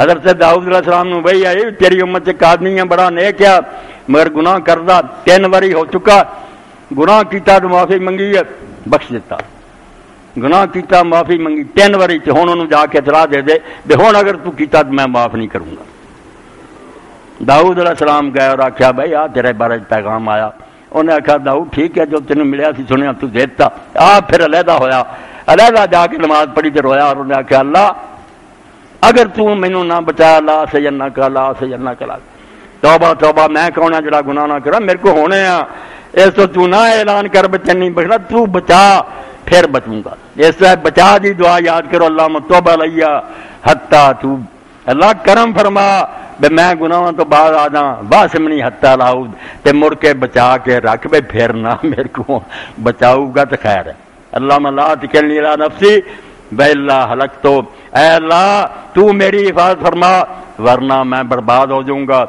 حضرت داؤد علیہ السلام نے بھائی آئی تیری امت سے ایک آدمی ہے بڑا نیک ہے مگر گناہ کردہ 3 واری ہو چکا گناہ کیتا تو معافی منگی ہے بخش دیتا گناہ کیتا معافی منگی 3 واری ہوں انہوں جا کے اطلاع دے دے بے ہوں اگر تو کیتا تو میں معاف نہیں کروں گا داؤد علیہ السلام گئے اور آخیا بھائی آ تیرے بارے پیغام آیا انہیں آخیا داؤد ٹھیک ہے جو تینوں ملیا سی سنیا تو دیتا آپ پھر علیحدہ ہویا علیحدہ جا کے نماز پڑھی تے رویا اور انہیں آخیا اللہ اگر تو مینوں نہ بچایا لا سجنک لا سجنک لا توبہ توبہ میں کون ہے جڑا گناہ نہ کرا میرے کو ہونے ہیں اس تو نہ اعلان کر بچے نہیں بچنا تو بچا پھر بچوں گا اس سے بچا دی دعا یاد کرو اللہ توبہ علیہ حتی تو اللہ کرم فرما بے میں گناہوں تو بعد آ جاں واسمنی حتی لاؤد تے مڑ کے بچا کے رکھ بے پھر نہ میرے کو بچاؤ گا تو خیر ہے اللہ لا تکلنی الی نفسی بے اللہ حلق تو اے اللہ تو میری حفاظت فرما ورنہ میں برباد ہو جاؤں گا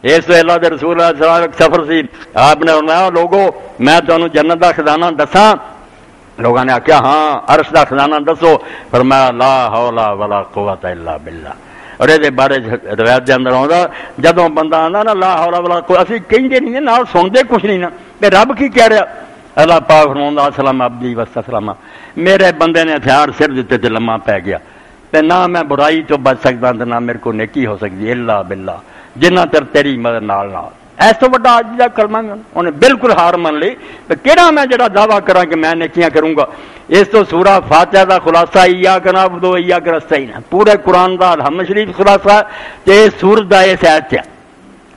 اس سے اللہ دے رسول اللہ صلی اللہ علیہ وسلم سفر سی آپ نے فرمایا لوگو میں تانوں جنت دا خزانہ دساں لوگوں نے آخیا ہاں عرش دا خزانہ دسو فرمایا لا حول ولا قوت الا باللہ اور یہ بارے روایت دے اندر آਉਂدا جدوں بندہ آندا نا لا حول ولا قوت اسی کہندے نہیں نال سنتے کچھ نہیں نا تے رب کی کہہ رہا اللہ پاک فرماوندا سلام عبدی وسلام میرے بندے نے ہتھیار سر دیتے تے لمحہ پی گیا تے نہ میں برائی تو بچ سکدا تے نہ میرے کو نیکی ہو سکتی الا باللہ جنہ تر تیری مدد نال نال ایس تو بڑا اج دا کلمہ انہیں بالکل ہار من لی تو کہڑا میں جڑا دعویٰ کراں کہ میں نیکیاں کروں گا اس تو سورہ فاتحہ دا خلاصہ ایاک نعبد و ایاک نستعین پورے قرآن دا الحمد شریف خلاصہ تے سورت دا اس آیت ہے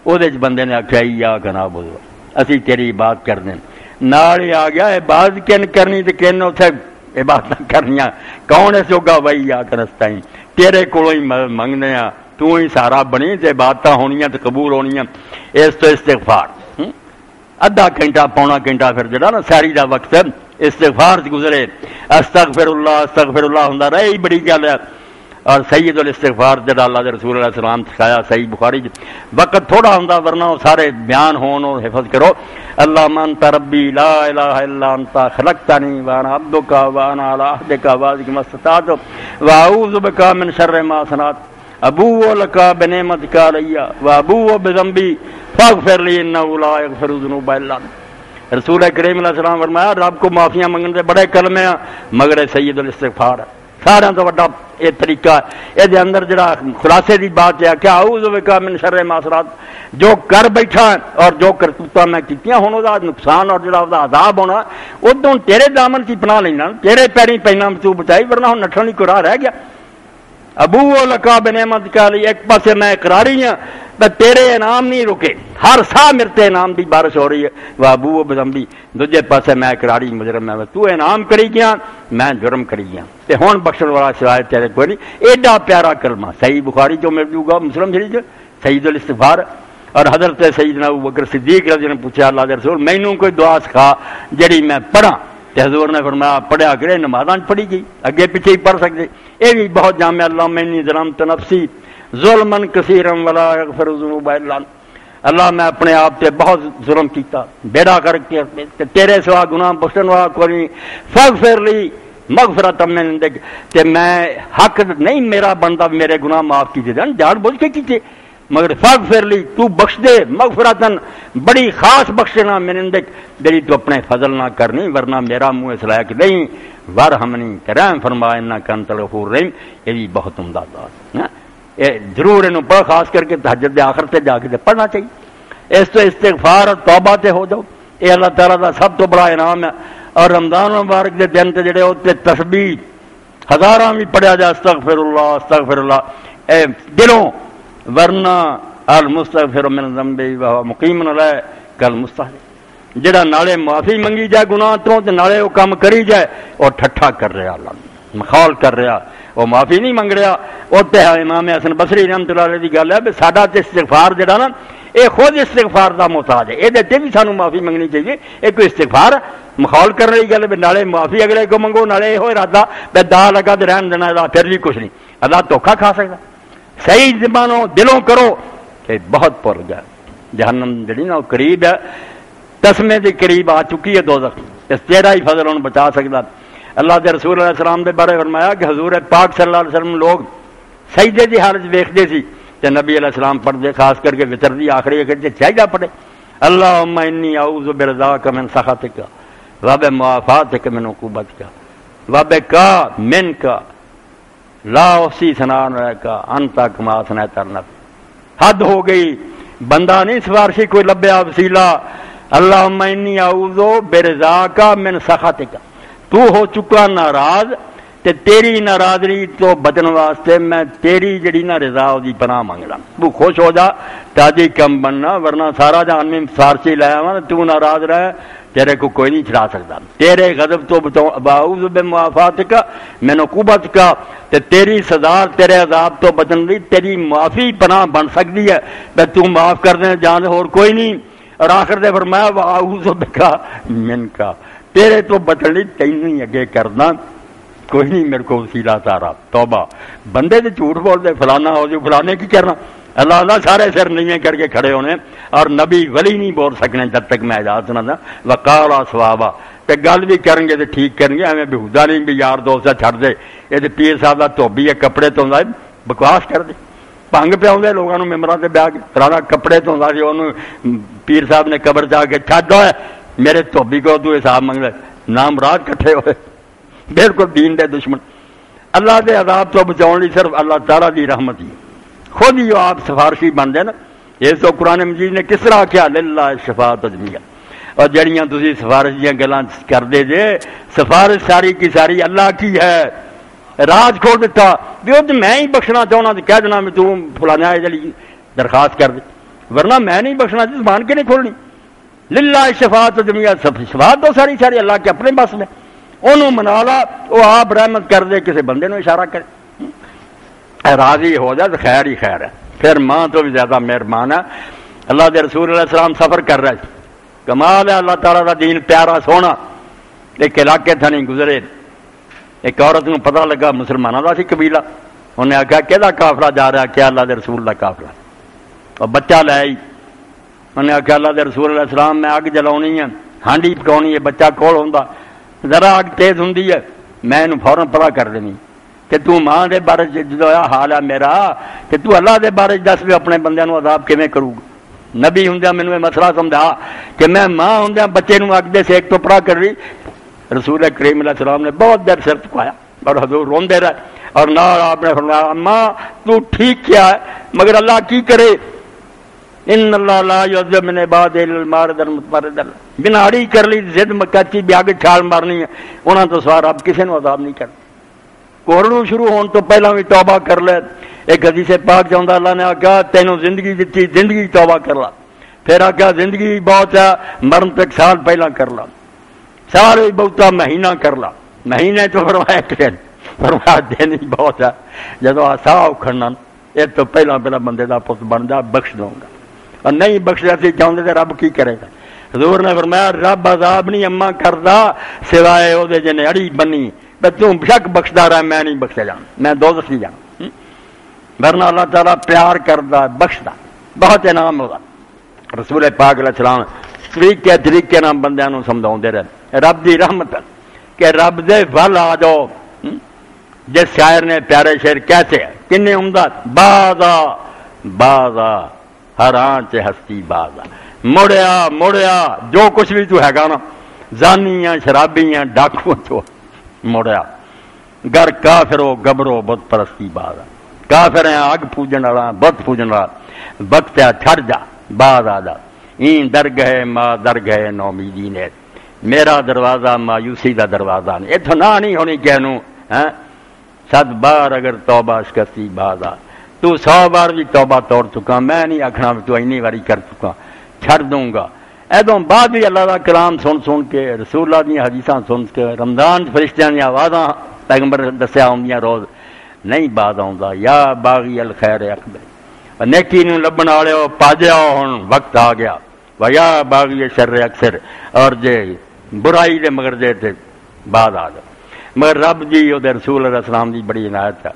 او دے بندے نے آکھیا ایاک نعبد اسی تیری عبادت کردے نال ہی آ گیا عبادت کن کرنی تے کن اوتھے عبادت کرنیاں کون اس جوگا وئی ایاک نستعین تیرے کولوں ہی منگنے ہاں تو ہی سارا بنی تے عبادتاں ہونیاں تے قبول ہونیاں اس تو استغفار ادھا گھنٹہ پونا گھنٹہ پھر جڑا نا ساری دا وقت استغفار سے گزرے استغفر اللہ ہوندا رہے ہی بڑی گل ہے اور سید الاستغفار جڑا اللہ دے رسول اللہ صلی اللہ علیہ وسلم سکھایا صحیح بخاری وقت تھوڑا ہوندا ورنہ وہ سارے بیان ہون اور حفظ کرو اللہم انت ربی لا الہ الا انت خلقتنی وانا عبدک وانا علی عہدک ووعدک ما استطعت واعوذ بک من شر ما صنعت ابو لک بنعمتک علی و ابو بذنبی فاغفر لی انہ لا یغفر الذنوب الا انت رسول کریم علیہ السلام فرمایا رب کو معافیاں منگنے دے بڑے کلمے ہیں مگر سید الاستغفار سارا تو وڈا یہ طریقہ یہ اندر جڑا خلاصے کی بات ہے کہ اعوذ بک من شر ما صنعت، جو کر بیٹھا اور جو کرتوتاں میں کیتیاں ہن وہ نقصان اور جڑا عذاب ہونا ادوں تیرے دامن کی پناہ لینا، تیرے پیریں پینا تو بچائی، ورنہ ہن نٹھن کو راہ رہ گیا۔ ابو لکا بنعمت کا لی، ایک پاسے میں اقراری ہوں تیرے انعام نہیں رکے، ہر سا میرے انعام دی بارش ہو رہی ہے، وہ ابو بذنبی، دوجے پاسے میں اقراری مجرم ہے، تو انعام کری گیا میں جرم کری گیا، تے ہون بخشن والا سوائے تیرے کوئی نہیں۔ ایڈا پیارا کلمہ صحیح بخاری جو مل جائے گا، مسلم شریف سید الاستغفار۔ اور حضرت سیدنا ابوبکر صدیق رضی اللہ عنہ نے پوچھا اللہ دے رسول مینوں کوئی دعا سکھا جڑی میں پڑھاں، تے حضور نے فرمایا پڑھیا کرے، نمازاں پڑھی گئی، اگے پیچھے ہی پڑھ سکتے۔ یہ بھی بہت جامع، اللہم انی ظلمت نفسی ظلما کثیرا ولا یغفر الذنوب الا انت، اللہ میں اپنے آپ تے بہت ظلم کیتا، بیڑا کر کے تیرے سوا گناہ بخشن والا کوئی نہیں، فاغفر لی مغفرۃ من عندک، تے میں حق نہیں میرا بندہ میرے گناہ معاف کیتے دین، جان بوجھ کے کیتے، مگر فاغفر لی تو بخش دے، مغفرتن بڑی خاص بخشنا من عندک جڑی تو اپنے فضل نہ کرنی، ورنہ میرا منہ اس لائق نہیں، ورحمنی کرم فرما انک انت الغفور الرحیم۔ یہ بھی بہت عمدہ بات ہے، ضرور انہوں پڑھ، خاص کر کے تہجد دے آخر تے جا کے پڑھنا چاہیے۔ اس تو استغفار اور توبہ تے ہو جاؤ، یہ اللہ تعالیٰ کا سب تو بڑا انعام ہے۔ اور رمضان مبارک دے دن تے جڑے ہوتے تسبیح ہزاراں بھی پڑھیا جائے، استغفر اللہ اے دلوں، ورنہ المستغفر من ذنبی وهو مقیم علیہ کالمستحلف، جڑا نالے معافی منگی جائے گناہ تو تے نالے وہ کام کری جائے اور ٹھٹھا کر رہا، اللہ مخال کر رہا، وہ معافی نہیں منگ رہا۔ وہ تے امام حسن بصری رحمۃ اللہ علیہ دی گل ہے کہ ساڈا تے استغفار جڑا نا یہ خود استغفار دا محتاج ہے، یہ تے بھی سانو معافی منگنی چاہیے۔ یہ کوئی استغفار مخال کر رہی گل، نالے معافی اگلے کو منگو، نالے یہ ارادہ بے دا لگا تے رہن دینا، پھر بھی کچھ نہیں، اللہ دھوکھا کھا سکتا۔ صحیح زبانوں دلوں کرو کہ بہت پر گیا، جہنم جڑی نا قریب ہے، تسمے کے قریب آ چکی ہے دوزخ، اس تیرا ہی فضل ان بچا سکتا۔ اللہ کے رسول علیہ السلام دے بارے فرمایا کہ حضور پاک صلی اللہ علیہ وسلم لوگ سجدے دی حالت ویکھدے سی تے نبی علیہ السلام پڑھتے، خاص کر کے وتر دی آخری کہ سجدہ پڑھے، اللہم انی اعوذ برضاک من سخطک وبمعافاتک من عقوبتک وبک منک لا احصی ثناء علیک انت کما اثنیت علی نفسک۔ حد ہو گئی، بندہ نہیں سفارشی کوئی لبیا وسیلہ، اللہم انی اعوذ برضاک من سخطک، تو ہو چکا ناراض تے تیری ناراضگی تو بچن واسطے میں تیری جڑی نا رضا دی پناہ منگدا، تو خوش ہو جا تاجی کم بننا، ورنہ سارا جہان میں فارسی لایا وا، تو ناراض رہ تیرے کو کوئی نہیں چھڑا سکتا، تیرے غضب تو بچاؤ، اعوذ بمعافاتک من عقوبتک، تے تیری سزا تیرے عذاب تو بچن دی تیری معافی پناہ بن سکتی ہے، تے تو معاف کر دے جان اور کوئی نہیں۔ اور آخر دے فرمایا واعوذ بک منک، تیرے تو بچن لی تینوں ہی اگے کرنا، کوئی نہیں میرے کو وسیلہ سارا۔ توبہ، بندے تو جھوٹ بول دے فلانا ہو جو، فلانے کی کرنا، اللہ اللہ سارے سر نیویں کر کے کھڑے ہونے، اور نبی ولی نہیں بول سکنے جب تک میں اجازت نہ دوں، وقالا ثوابا، تے گل بھی کریں گے تو ٹھیک کریں گے، ہمیں بےہودہ نہیں بھی یار دوست چھڑ دے، یہ پیر صاحب کا دھوبی ہے کپڑے تو بکواس کر دے، ਭੰਗ ਪਿਆਉਂਦੇ ਲੋਕਾਂ ਨੂੰ ਮੈਂਬਰਾਂ ਤੇ ਬਹਿ ਕੇ ਫਲਾਣਾ ਕੱਪੜੇ ਧੋਂਦਾ ਸੀ ਉਹਨੂੰ ਪੀਰ ਸਾਹਿਬ ਨੇ ਕਬਰ ਜਾ ਕੇ ਛੱਡ ਓਏ ਮੇਰੇ ਧੋਬੀ ਕੋਲ ਤੂੰ ਹਿਸਾਬ ਮੰਗਦਾ ਨਾਮ ਰਾਜ ਇਕੱਠੇ ਹੋਏ ਬਿਲਕੁਲ ਦੀਨ ਦੇ ਦੁਸ਼ਮਣ اللہ کے عذاب تو بچاؤ لی صرف اللہ تعالیٰ کی رحمت ہی خود ہی آپ سفارشی بن جائے نا یہ تو قرآن مجید نے کس طرح کیا للہ شفاعت جمیعا اور جڑیاں تسی سفارش دیاں گلاں کردے جے سفارش ساری کی ساری اللہ کی ہے راج کھول دیتا بھی وہ میں ہی بخشنا چاہنا تو کہہ دینا میں تو فلانا ہے جلی درخواست کر دے ورنہ میں نہیں بخشنا زبان کے نہیں کھولنی للہ شفاعت جمیعا شفاعت تو ساری ساری اللہ کے اپنے بس میں انہوں منا لا وہ آپ رحمت کر دے کسی بندے نو اشارہ کرے راضی ہو جائے تو خیر ہی خیر ہے پھر ماں تو بھی زیادہ مہربان ہے اللہ کے رسول علیہ السلام سفر کر رہے کمال ہے اللہ تعالیٰ کا دین پیارا سونا ایک علاقے تھا نہیں گزرے ایک عورت نو پتہ لگا مسلمانوں کا سی قبیلہ انہیں آخیا کہ قافلہ جا رہا کیا اللہ کے رسول کا قافلہ اور بچہ لے آئی انہیں آخیا اللہ کے رسول علیہ السلام میں اگ جلانی ہے ہانڈی پکاؤنی ہے بچہ کول ہوندا ذرا اگ تیز ہوں میں انہوں فوراً پتا کر دینی کہ تو ماں دے بارے جدو حال ہے میرا کہ تو اللہ دے بارے دس بھی اپنے بندے نو عذاب کیویں کروں گا نبی ہوں مینوں یہ مسئلہ سمجھا کہ میں ماں ہوں بچے نو اگ دے سیک تو پڑا کر رہی رسول کریم علیہ السلام نے بہت دیر سر چکایا اور حضور روندے رہے اور نال آپ نے فرمایا اماں تو ٹھیک کیا ہے مگر اللہ کی کرے ان اللہ لا یعذب من عباد المارد المتمرد بنا اڑی کر لی زد مکاچی بھی آگے چھال مارنی ہے انہاں تو سوار اب کسی نے عذاب نہیں کرنا کورڑوں شروع ہون تو پہلا بھی توبہ کر لے ایک حدیث پاک چاہتا اللہ نے آکھا تینوں زندگی دیتی زندگی توبہ کر لا پھر آکھا زندگی بہت ہے مرن تک سال پہلا کر لا سال بھی بہتا مہینہ کر لا مہینے تو فرمایا ایک دن فرمایا دن ہی بہت ہے جدو آسا اکھڑنا ایک تو پہلا بندے دا پت بن جا بخش دوں گا اور نہیں بخشیا سی چاہتے تو رب کی کرے گا حضور نے فرمایا رب عذاب نہیں اما کردا سوائے وہ جن اڑی بنی تو شک بخشدا رہا میں نہیں بخشا جانا میں دوزخ نہیں جانا ورنہ اللہ تعالیٰ پیار کردا بخشدا بہت انعام ہوگا رسول پاک علیہ السلام طریقے نام بندیاں نوں سمجھاؤندے رہے رب دی رحمت کہ رب دے ول آ جاؤ جس شاعر نے پیارے شعر کیسے کنے عمدہ بازا ہر آنچ ہستی بازا مڑیا جو کچھ بھی تو ہے گا نا زانیاں شرابیاں ڈاکو تو مڑیا گر کافر ہو گبرو بت پرستی بازا کافر ہیں اگ پوجن والا بت پوجن والا وقت چھڑ جا باز آ جا این در گئے ماں در گئے نومیدی نے میرا دروازہ مایوسی دا دروازہ نہیں اتنا نہیں ہونی کہنوں 7 بار اگر توبہ شکستی بازا تو 100 بار بھی توبہ توڑ چکا میں نہیں آکھنا تو اینی باری کر چکا چھڑ دوں گا ادوں بعد بھی اللہ کا کلام سن کے رسول اللہ دی حدیثاں سن کے رمضان فرشتیاں دی آوازاں پیغمبر دسیا ہوندیاں روز نہیں بعد آوندا یا باغی الخیر اکبر نیکی نوں لبن والے پاجیا ہن وقت آ گیا و یا باغی شر اکثر اور جے برائی دے مگر دے تے بعد آ گیا مگر رب جی وہ رسول علیہ السلام دی بڑی عنایت ہے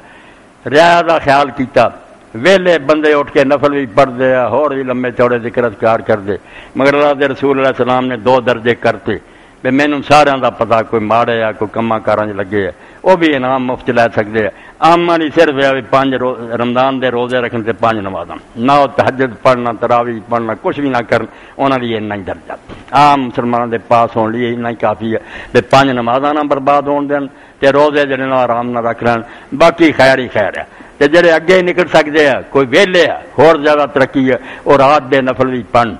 رعایا دا خیال کیتا ویلے بندے اٹھ کے نفل بھی پڑھ دے اور بھی لمبے چوڑے ذکر اذکار کر دے مگر اللہ دے رسول علیہ السلام نے 2 درجے کرتے بھی مینوں سارا دا پتا کوئی ماڑے ہے کوئی کما کاراں لگے ہے وہ بھی انعام مفت لے سکتے ہیں آما نہیں صرف ہے 5 رمضان دے روزے رکھن سے 5 نمازاں نہ تہجد پڑھنا تراویح پڑھنا کچھ بھی نہ کرن انہاں دی اتنا ہی درجہ عام مسلمانوں دے پاس ہون لیے اتنا ہی کافی ہے کہ 5 نمازاں نہ برباد ہون دین تے روزے جڑے نہ آرام نہ رکھ لین باقی خیر ہی خیر ہے تے جڑے اگے نکل سکتے ہیں کوئی ویلے ہے اور زیادہ ترقی ہے اور رات دے نفل بھی پڑھن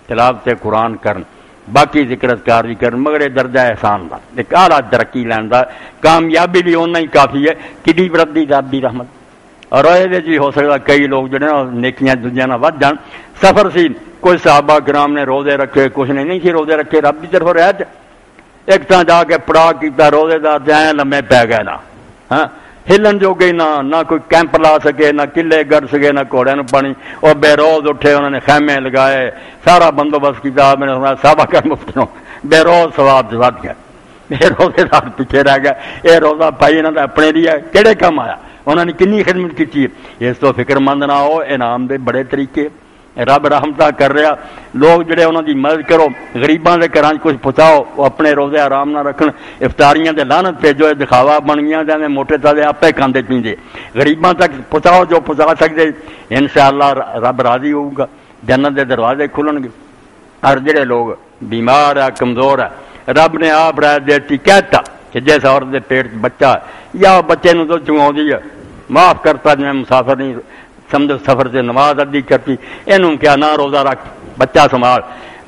تلاوت قرآن کرن باقی ذکر اذکار بھی کرن مگر یہ درجہ احسان دا ایک اعلیٰ ترقی لین دا کامیابی بھی اتنا ہی کافی ہے کڈی بردی رب دی رحمت اور یہ بھی ہو سکتا کئی لوگ جڑے نا نیکیاں دنیا نہ ود جان سفر سی کوئی صحابہ کرام نے روزے رکھے کچھ نے نہیں سی روزے رکھے رب کی طرف رہت ایک تھان جا کے پڑا کیتا روزے دار جائیں لمے پی گئے نا ہاں ہلن جو گئی نہ کوئی کیمپ لا سکے نہ قلعے گڑ سکے نہ گھوڑے نو پانی اور بے روز اٹھے انہوں نے خیمے لگائے سارا بندوبست کیا میں نے صحابہ کر مفت بے روز ثواب ود گیا یہ روزے دار پیچھے رہ گیا یہ روزہ پائی انہوں نے اپنے لیے کہڑے کام آیا انہوں نے کنی خدمت کی اس تو فکر مند نہ ہو انعام دے بڑے طریقے رب رحمتہ کر رہا لوگ جڑے انہوں دی مدد کرو غریباں دے گھراں کچھ پہنچاؤ وہ اپنے روزے آرام نہ رکھن افطاریاں دے لعنت بھیجو دکھاوا بن گیا جانے موٹے تالے آپے کھاندے پیندے غریباں تک پہنچاؤ جو پہنچا سکتے انشاءاللہ رب راضی ہوگا جنت دے دروازے کھلن گے اور جڑے لوگ بیمار ہے کمزور ہے رب نے آپ رائے دیتی کہتا کہ جیسے عورت دے پیٹ بچہ یا بچے نو تو چنگاؤندی ہے معاف کرتا جی میں مسافر نہیں سمجھو سفر سے نماز ادی کرتی اینوں کیا نہ روزہ رکھ بچہ سنبھال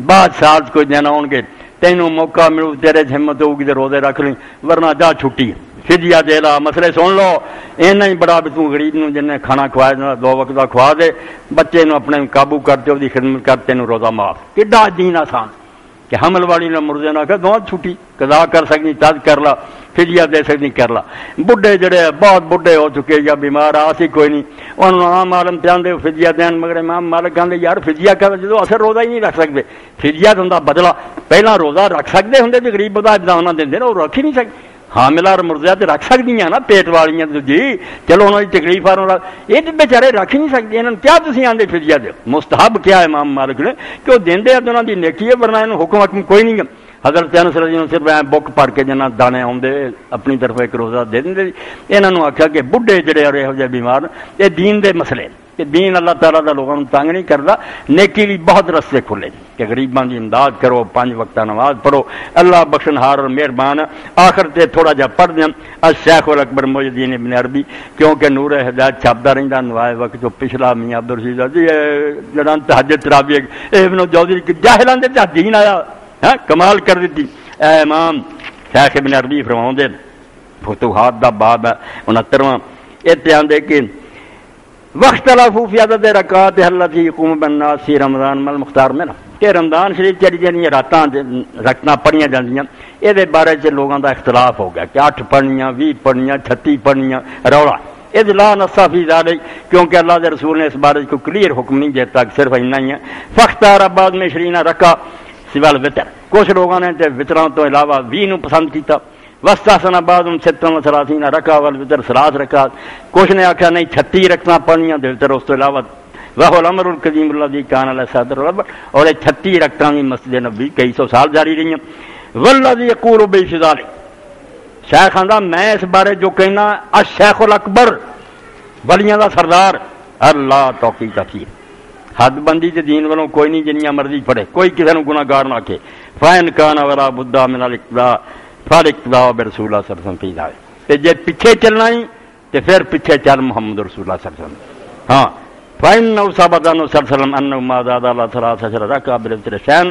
بعد سال کوئی دن آن گے تینوں موقع ملو تیرے ہمت ہوگی تو روزے رکھ لیں ورنہ جا چھٹی فدیہ دے لا مسئلے سن لو اینا ہی بڑا بھی تو غریب نو جن نے کھانا کھوایا 2 وقت کا کھوا دے بچے نو اپنے قابو کرتے وہ خدمت کرتے نو روزہ معاف کڈا دین آسان کہ حمل والی نہ مردے نہ کہ 2 چھٹی قضا کر سکنی تد کر لا فدیہ دے سکنی کر لا بڈھے جڑے بہت بڈھے ہو چکے یا بیمار آسی کوئی نہیں انہوں عام عالم چاہتے فدیہ دین مگر امام مالک کہتے یار فدیہ کر جدو اثر روزہ ہی نہیں رکھ سکتے فدیہ تو ہوں بدلا پہلا روزہ رکھ سکتے ہوں جی غریب بتا انہیں دیں وہ رکھ ہی نہیں سکتے حاملہ اور مردہ تو رکھ سکتی ہیں نا پیٹ والیاں تو جی چلو انہوں کی تکلیف آ یہ تو بیچارے رکھ ہی نہیں سکتے انہوں کیا تھی آدھے فدیہ دے مستحب کیا ہے امام مالک نے کہ وہ دیں انہوں کی نیکی ہے ورنہ انہوں حکم کوئی نہیں حضرت انس رضی اللہ صرف بک پڑھ کے جنہ دانے آدھے اپنی طرف ایک روزہ دے دیں انہوں نے آخیا کہ بڈھے جڑے اور یہو جہ بیمار یہ دین دے مسئلے کہ دین اللہ تعالیٰ دا لوگوں تنگ نہیں کرتا، نیکی بھی بہت رستے کھلے کہ غریباں دی امداد کرو، 5 وقتہ نماز پڑھو، اللہ بخشنہار اور مہربان۔ آخر تے تھوڑا جا پڑھ دیں الشیخ الاکبر محی الدین ابن عربی، کیونکہ نور ہدایت چھپتا رہتا نوائے وقت جو پچھلا میاں عبدالرشید جی جڑا تہجد تراویح ابن جوزی جاہلاں دے تے دین آیا، ہاں کمال کر دیتی۔ اے امام شیخ ابن عربی فرماؤندے فتوحات دا باب ہے 69واں، اتنے آندے کہ وقت فی عدد رکعات التی یقوم بالناس فی رمضان مل مختار میں نا کہ رمضان شریف چڑی جہاں راتاں رکعتاں پڑھیاں جاندیاں یہ بارے چ لوگوں دا اختلاف ہو گیا کہ 8 پڑھنیاں 20 پڑھنیاں 36 پڑھنیاں رولا یہ لا نص فی ذلک، کیونکہ اللہ کے رسول نے اس بارے کو کلیئر حکم نہیں دیتا، صرف اتنا ہی ہے۔ فاختار بعد میں 20 رکعہ سوى الوتر، کچھ لوگوں نے وطراں تو علاوہ 20 نو پسند کیتا۔ واستحسن بعض 36 رکعہ والوتر 3 رکعات، کچھ نے آخیا نہیں 36 رکعتاں پڑھنیاں وتر اس تو علاوہ۔ وہو الامر القدیم الذی کان علی صدر الرب، اور یہ 36 رکعتاں بھی مسجد نبوی کئی سو سال جاری رہی ہیں۔ والذی یقول بذلک، شیخ آندا میں اس بارے جو کہنا الشیخ الاکبر ولیاں دا سردار اللہ توفیق فی، حد بندی تے دین والوں کوئی نہیں جنیاں مرضی پڑھے، کوئی کسی نو گناہ گار نہ آکھے۔ فین کان ولا بد من الاقتداء فالاقتداء برسول اللہ صلی اللہ علیہ وسلم فی ذلک، تے جے پیچھے چلنا ہی تے پھر پیچھے چل محمد رسول اللہ صلی اللہ علیہ وسلم۔ ہاں فإنه ثبت عنه صلی اللہ علیہ وسلم انه ما زاد على 13 رکعہ بالوتر شیئا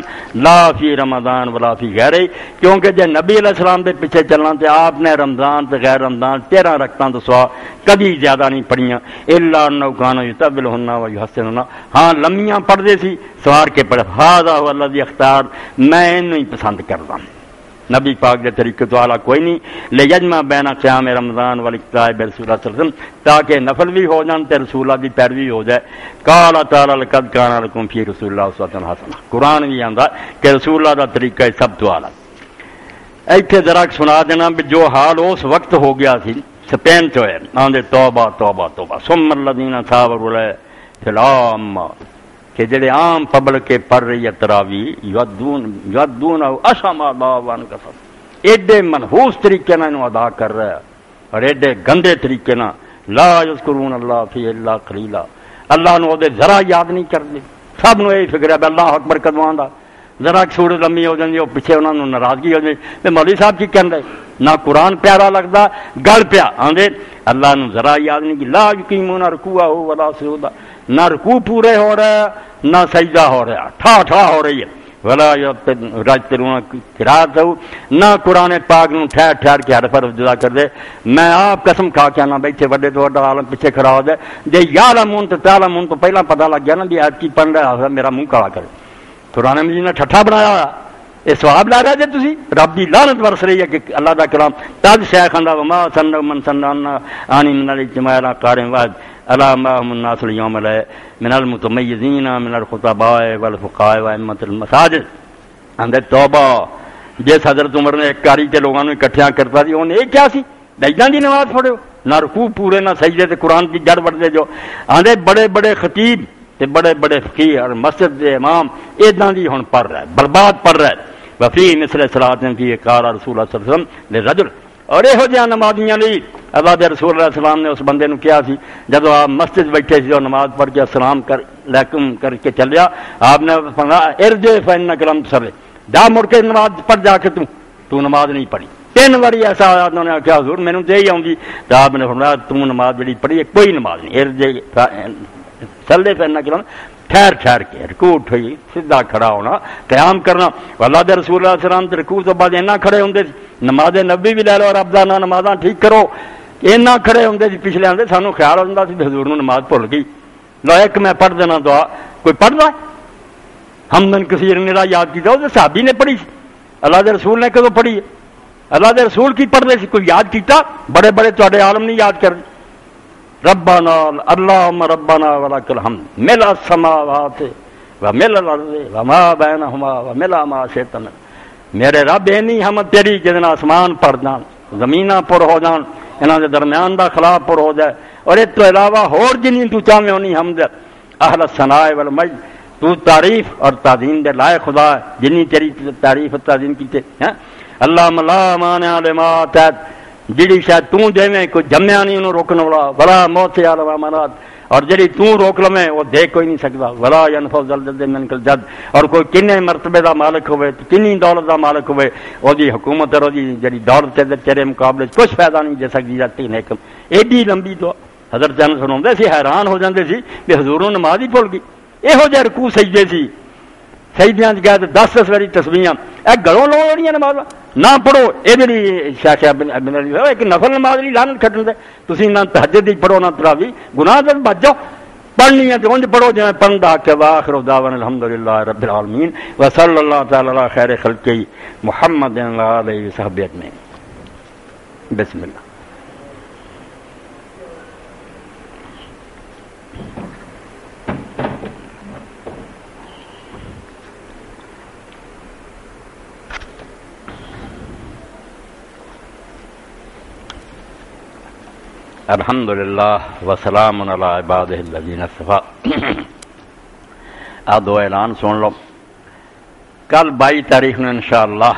لا فی رمضان ولا فی غیرہ، کیونکہ جے نبی علیہ السلام دے پیچھے چلنا تے آپ نے رمضان تے غیر رمضان 13 رکعتاں تو سوا کبھی زیادہ نہیں پڑھیاں، الا انه كان يطولهن ويحسنهن، ہاں لمیاں پڑھدے سی سوار کے پڑھ۔ هذا هو الذي اختار، میں انہوں ہی پسند کردا نبی پاک دے طریقے تو اعلیٰ کوئی نہیں۔ لیجمع بین قیام رمضان والاقتداء برسول اللہ صلی اللہ علیہ وسلم، تاکہ نفل بھی ہو جان تے رسول اللہ دی پیروی ہو جائے۔ قال تعالی لقد کان لکم فی رسول اللہ اسوۃ حسنہ، قرآن بھی آندا کہ رسول اللہ دا طریقہ سب تو اعلیٰ۔ ایتھے ذرا سنا دینا بھی جو حال اس وقت ہو گیا سی سپین چ ہوئے، آندے توبہ توبہ توبہ ثم الذین صبروا فی العامہ، کہ جڑے عام پبلک کے پڑھ رہی ہے تراویح یودون اشم وان کسب، ایڈے منحوس طریقے نہ انہوں ادا کر رہا ہے اور ایڈے گندے طریقے نہ لا یذکرون اللہ فی الا قلیلا، اللہ نو دے ذرا یاد نہیں کرتے، سب نو یہی فکر ہے کہ اللہ اکبر کدوں آندا، ذرا سورت لمبی ہو جاندی وہ پیچھے انہوں نے ناراضگی ہو جاتی تے مولوی صاحب کی کہن رہے نہ قرآن پیارا لگتا گل پیا آندے اللہ نو ذرا یاد نہیں کہ لا یقیمون رکوعہ ولا سجودہ، نہ رکوع پورے ہو رہا ہے نہ سجدہ ہو رہا، ٹھا ٹھا ہو رہی ہے، ولا یترون قرات ہو، نہ قرآن پاک نو ٹھہر ٹھہر کے حرف حرف جدا کر دے۔ میں آپ قسم کھا کے آنا بیٹھے وڈے تو وڈا عالم پیچھے کھڑا ہو جائے جے یعلمون تو تعلمون تو پہلا پتہ لگ گیا نا بھی آپ کی پڑھ رہا ہے میرا منہ کالا کرے، قرآن مجید نے ٹھٹھا بنایا ہوا یہ سواب لا رہا جی تسی، رب دی لعنت برس رہی ہے کہ اللہ دا کلام تج شیخ آندا وما سن من سننا آنی من الاجتماع لا قارن واحد الا معهم الناس اليوم من المتميزين من الخطباء والفقهاء وائمة المساجد، اندے توبہ جس حضرت عمر نے ایک کاری کے لوگوں نے اکٹھیاں کرتا سی انہیں کیا سی دجداں دی نماز پڑھو، نہ رکوع پورے نہ سجدے تے قرآن کی جڑ بڑھ دے جو آندے بڑے بڑے خطیب تے بڑے بڑے فقیہ اور مسجد دے امام اداں دی ہن پڑھ رہا ہے، برباد پڑھ رہا ہے۔ وفی مثل صلاۃ فی قال رسول اللہ صلی اللہ علیہ وسلم للرجل، اور یہو جہاں نمازیاں لی اللہ دے رسول اللہ علیہ السلام نے اس بندے نو کیا سی جب آپ مسجد بیٹھے سی اور نماز پڑھ کے السلام علیکم کر کے چلیا، آپ نے فرمایا ارجع فانک لم تصلی، جا مڑ کے نماز پڑھ جا کے تو نماز نہیں پڑھی۔ 3 باری ایسا آیا انہوں نے کہا حضور مینوں تے ہی آؤندی، تو آپ نے فرمایا تو نماز جڑی پڑھی ہے کوئی نماز نہیں، ارجع چلے فانک لم، ٹھہر ٹھہر کے رکوع اٹھئی سیدھا کھڑا ہونا قیام کرنا۔ اللہ دے رسول اللہ علیہ السلام تے رکوع تو بعد اینا کھڑے ہوندے سی، نماز نبی بھی لے لو رب دا نام نمازاں ٹھیک کرو اینا کھڑے ہوندے سی، پچھلے آندے سانو خیال ہوندا سی حضور نو نماز بھول گئی، لو ایک میں پڑھ دینا دعا، کوئی پڑھدا حمدن کثیر نے یاد کیتا او صحابی نے پڑھی سی، اللہ دے رسول نے کدوں پڑھی ہے؟ اللہ دے رسول کی پڑھدے سی، کوئی یاد کیتا؟ بڑے بڑے تواڈے عالم نہیں یاد کردے، ربنا اللہم ربنا ولک الحمد ملء السماوات وملء الارض وما بینہما وملء ما شئت من، میرے رب اے نہیں حمد تیری جدنا آسمان پڑھ جان زمیناں پر ہو جان انہاں دے درمیان دا خلا پر ہو جائے، اور اس تو علاوہ ہور جنی تو چاہویں ہونی حمد اہل الثناء والمجد، تو تعریف اور تعظیم دے لائق خدا ہے جنی تیری تعریف اور تعظیم کیتے ہیں۔ اللہم لا مانع لما اعطیت جڑی شاید توں دیویں کوئی جمیا نہیں انہوں روکنے والا ولا موت سے عالم امانات، اور جڑی توں روک لویں وہ دے کوئی نہیں سکتا ولا ینفع ذل جد منک الجد، اور کوئی کنے مرتبے دا مالک ہوئے کنی دولت دا مالک ہوئے وہ دی حکومت اور دی جڑی دولت تے تیرے مقابلے کچھ فائدہ نہیں دے سکتی جاتی نیکم ایڈی لمبی تو حضرت جان سناؤندے سی حیران ہو جاندے سی کہ حضوروں نماز ہی بھول گئی یہو جہ رکوع سجدے سی سجدیاں گئے تو 10 واری تسبیحاں اے گھروں لو جڑیاں نماز نہ پڑھو یہ جی شاہ بن علی ایک نفل نماز نہیں لانت کھٹن دے تسی نہ تہجد دی پڑھو نہ تراوی گناہ تے بچ جاؤ پڑھنی ہے تو انج پڑھو جائیں پڑھدا کہ واخر دعوانا الحمدللہ رب العالمین وصلی اللہ تعالی علی خیر خلقہ محمد و آلہ وصحبہ اجمعین. بسم اللہ. الحمدللہ وسلام علی عبادہ الذین اصطفی. آپ دو اعلان سن لو. کل 22 تاریخ میں انشاءاللہ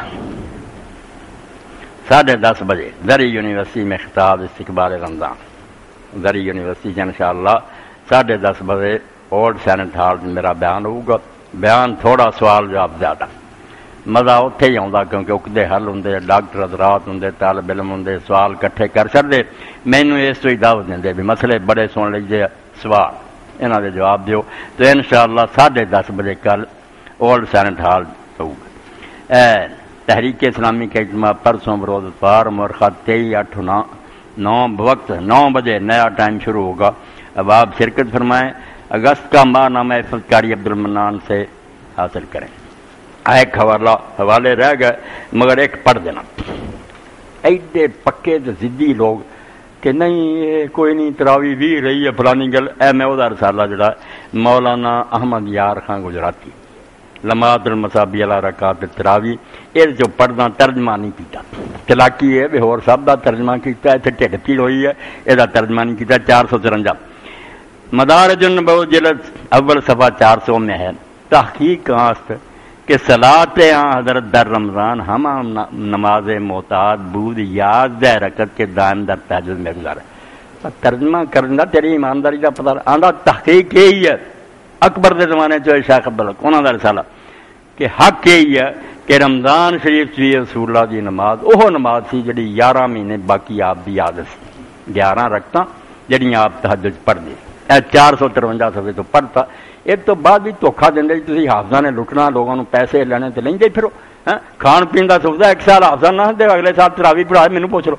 10:30 بجے زرعی یونیورسٹی میں خطاب استقبال رمضان. زرعی یونیورسٹی سے انشاءاللہ 10:30 بجے اولڈ سینٹ ہال میں میرا بیان ہوگا. بیان تھوڑا سوال جواب زیادہ مزہ اتنے ہی آتا کیونکہ اکدے حل ہوں ڈاکٹر حضرات ہوں طالب علم ہوں سوال کٹھے کر چڑھتے مینو اس تو ہی دعوت دیں بھی مسئلے بڑے سن لیجیے سوال یہاں دے جواب دیو تو انشاءاللہ 10:30 بجے کل اولڈ سینٹ ہال ہوگا. تحریک اسلامی کا اجتماع پرسوں بروز اتوار مورخہ 23/8/9 وقت 9 بجے نیا ٹائم شروع ہوگا. اب آپ شرکت فرمائیں. اگست کا ماہ نامہ حفظ قاری عبد المنان سے حاصل کریں. ایک حوالے رہ گئے مگر ایک پڑھ دینا. ایڈے پکے تو ضدی لوگ کہ نہیں کوئی نہیں تراوی بھی رہی ہے فلانی گل. میں وہ رسالہ جڑا مولانا احمد یار خان گجراتی لمحات المصابیح علی رکعات تراوی یہ جو پڑھنا ترجمہ نہیں کیتا. چلاکی ہے بھی ہور سب دا ترجمہ کیتا اتنے ٹھڈ پیڑ ہوئی ہے یہ ترجمہ نہیں کیتا. 454 مدارج النبوۃ جلد اول صفحہ 400 میں ہے. تحقیق کہاں کہ صلاۃ حضرت در رمضان ہم نماز معتاد بود 11 رکعت کے دائم در تہجد میں گزارے. ترجمہ کرنا تیری ایمانداری کا پتہ آندا. تحقیق یہی ہے اکبر کے زمانے چ شیخ عبدالحق انہوں کا رسالہ کہ حق یہی ہے کہ رمضان شریف سی رسول اللہ کی نماز وہ نماز سی جڑی 11 مہینے باقی آپ کی عادت سی 11 رکعتاں جڑیاں آپ تہجد پڑھتے 453 صفحے تو پڑھتا. ایک تو بعد بھی دھوکھا دیں تھی حافظہ نے لٹنا لوگوں نے پیسے لینے تو لیں پھرو کھان پین کا سوچتا ایک سال حافظہ نہ دے اگلے سال تراوی پڑھا مینوں پوچھ لو.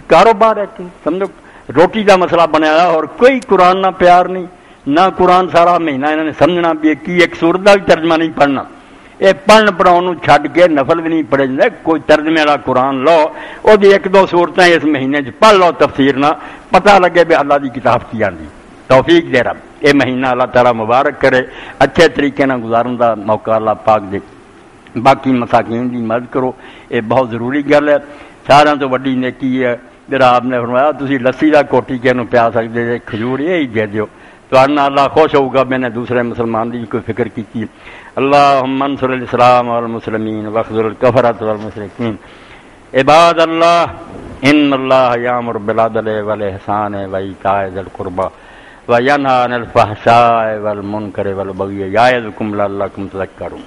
کاروبار ہے سمجھو روٹی کا مسئلہ بنایا اور کوئی قرآن نہ پیار نہیں نہ قرآن سارا مہینہ انہوں نے سمجھنا بھی کی ایک سورت کا بھی ترجمہ نہیں پڑھنا. یہ پڑھن پڑھاؤ چھڈ کے نفل بھی نہیں پڑھے جاتے. کوئی ترجمے والا قرآن لو وہ 1-2 صورتیں اس مہینے پڑھ لو تفسیر نہ پتہ لگے بھی اللہ کی کتاب کی آتی. توفیق دے رب یہ مہینہ اللہ تعالیٰ مبارک کرے اچھے طریقے نہ گزارن کا موقع اللہ پاک دے. باقی مساکین کی مدد کرو یہ بہت ضروری گل ہے. سارا تو وڈی نیکی ہے جڑا آپ نے فرمایا تسی لسی کا کوٹی کے پیا سکتے جی کھجور یہی دے دیو تو اللہ خوش ہوگا. میں نے دوسرے مسلمان کی کوئی فکر کی. اللہم انصر الاسلام والمسلمین واخذل الکفرۃ والمشرکین. عباد اللہ ان اللہ یامر بالعدل والاحسان وایتاء ذی القربی وینہی عن الفحشاء والمنکر والبغی یعظکم لعلکم تذکرون.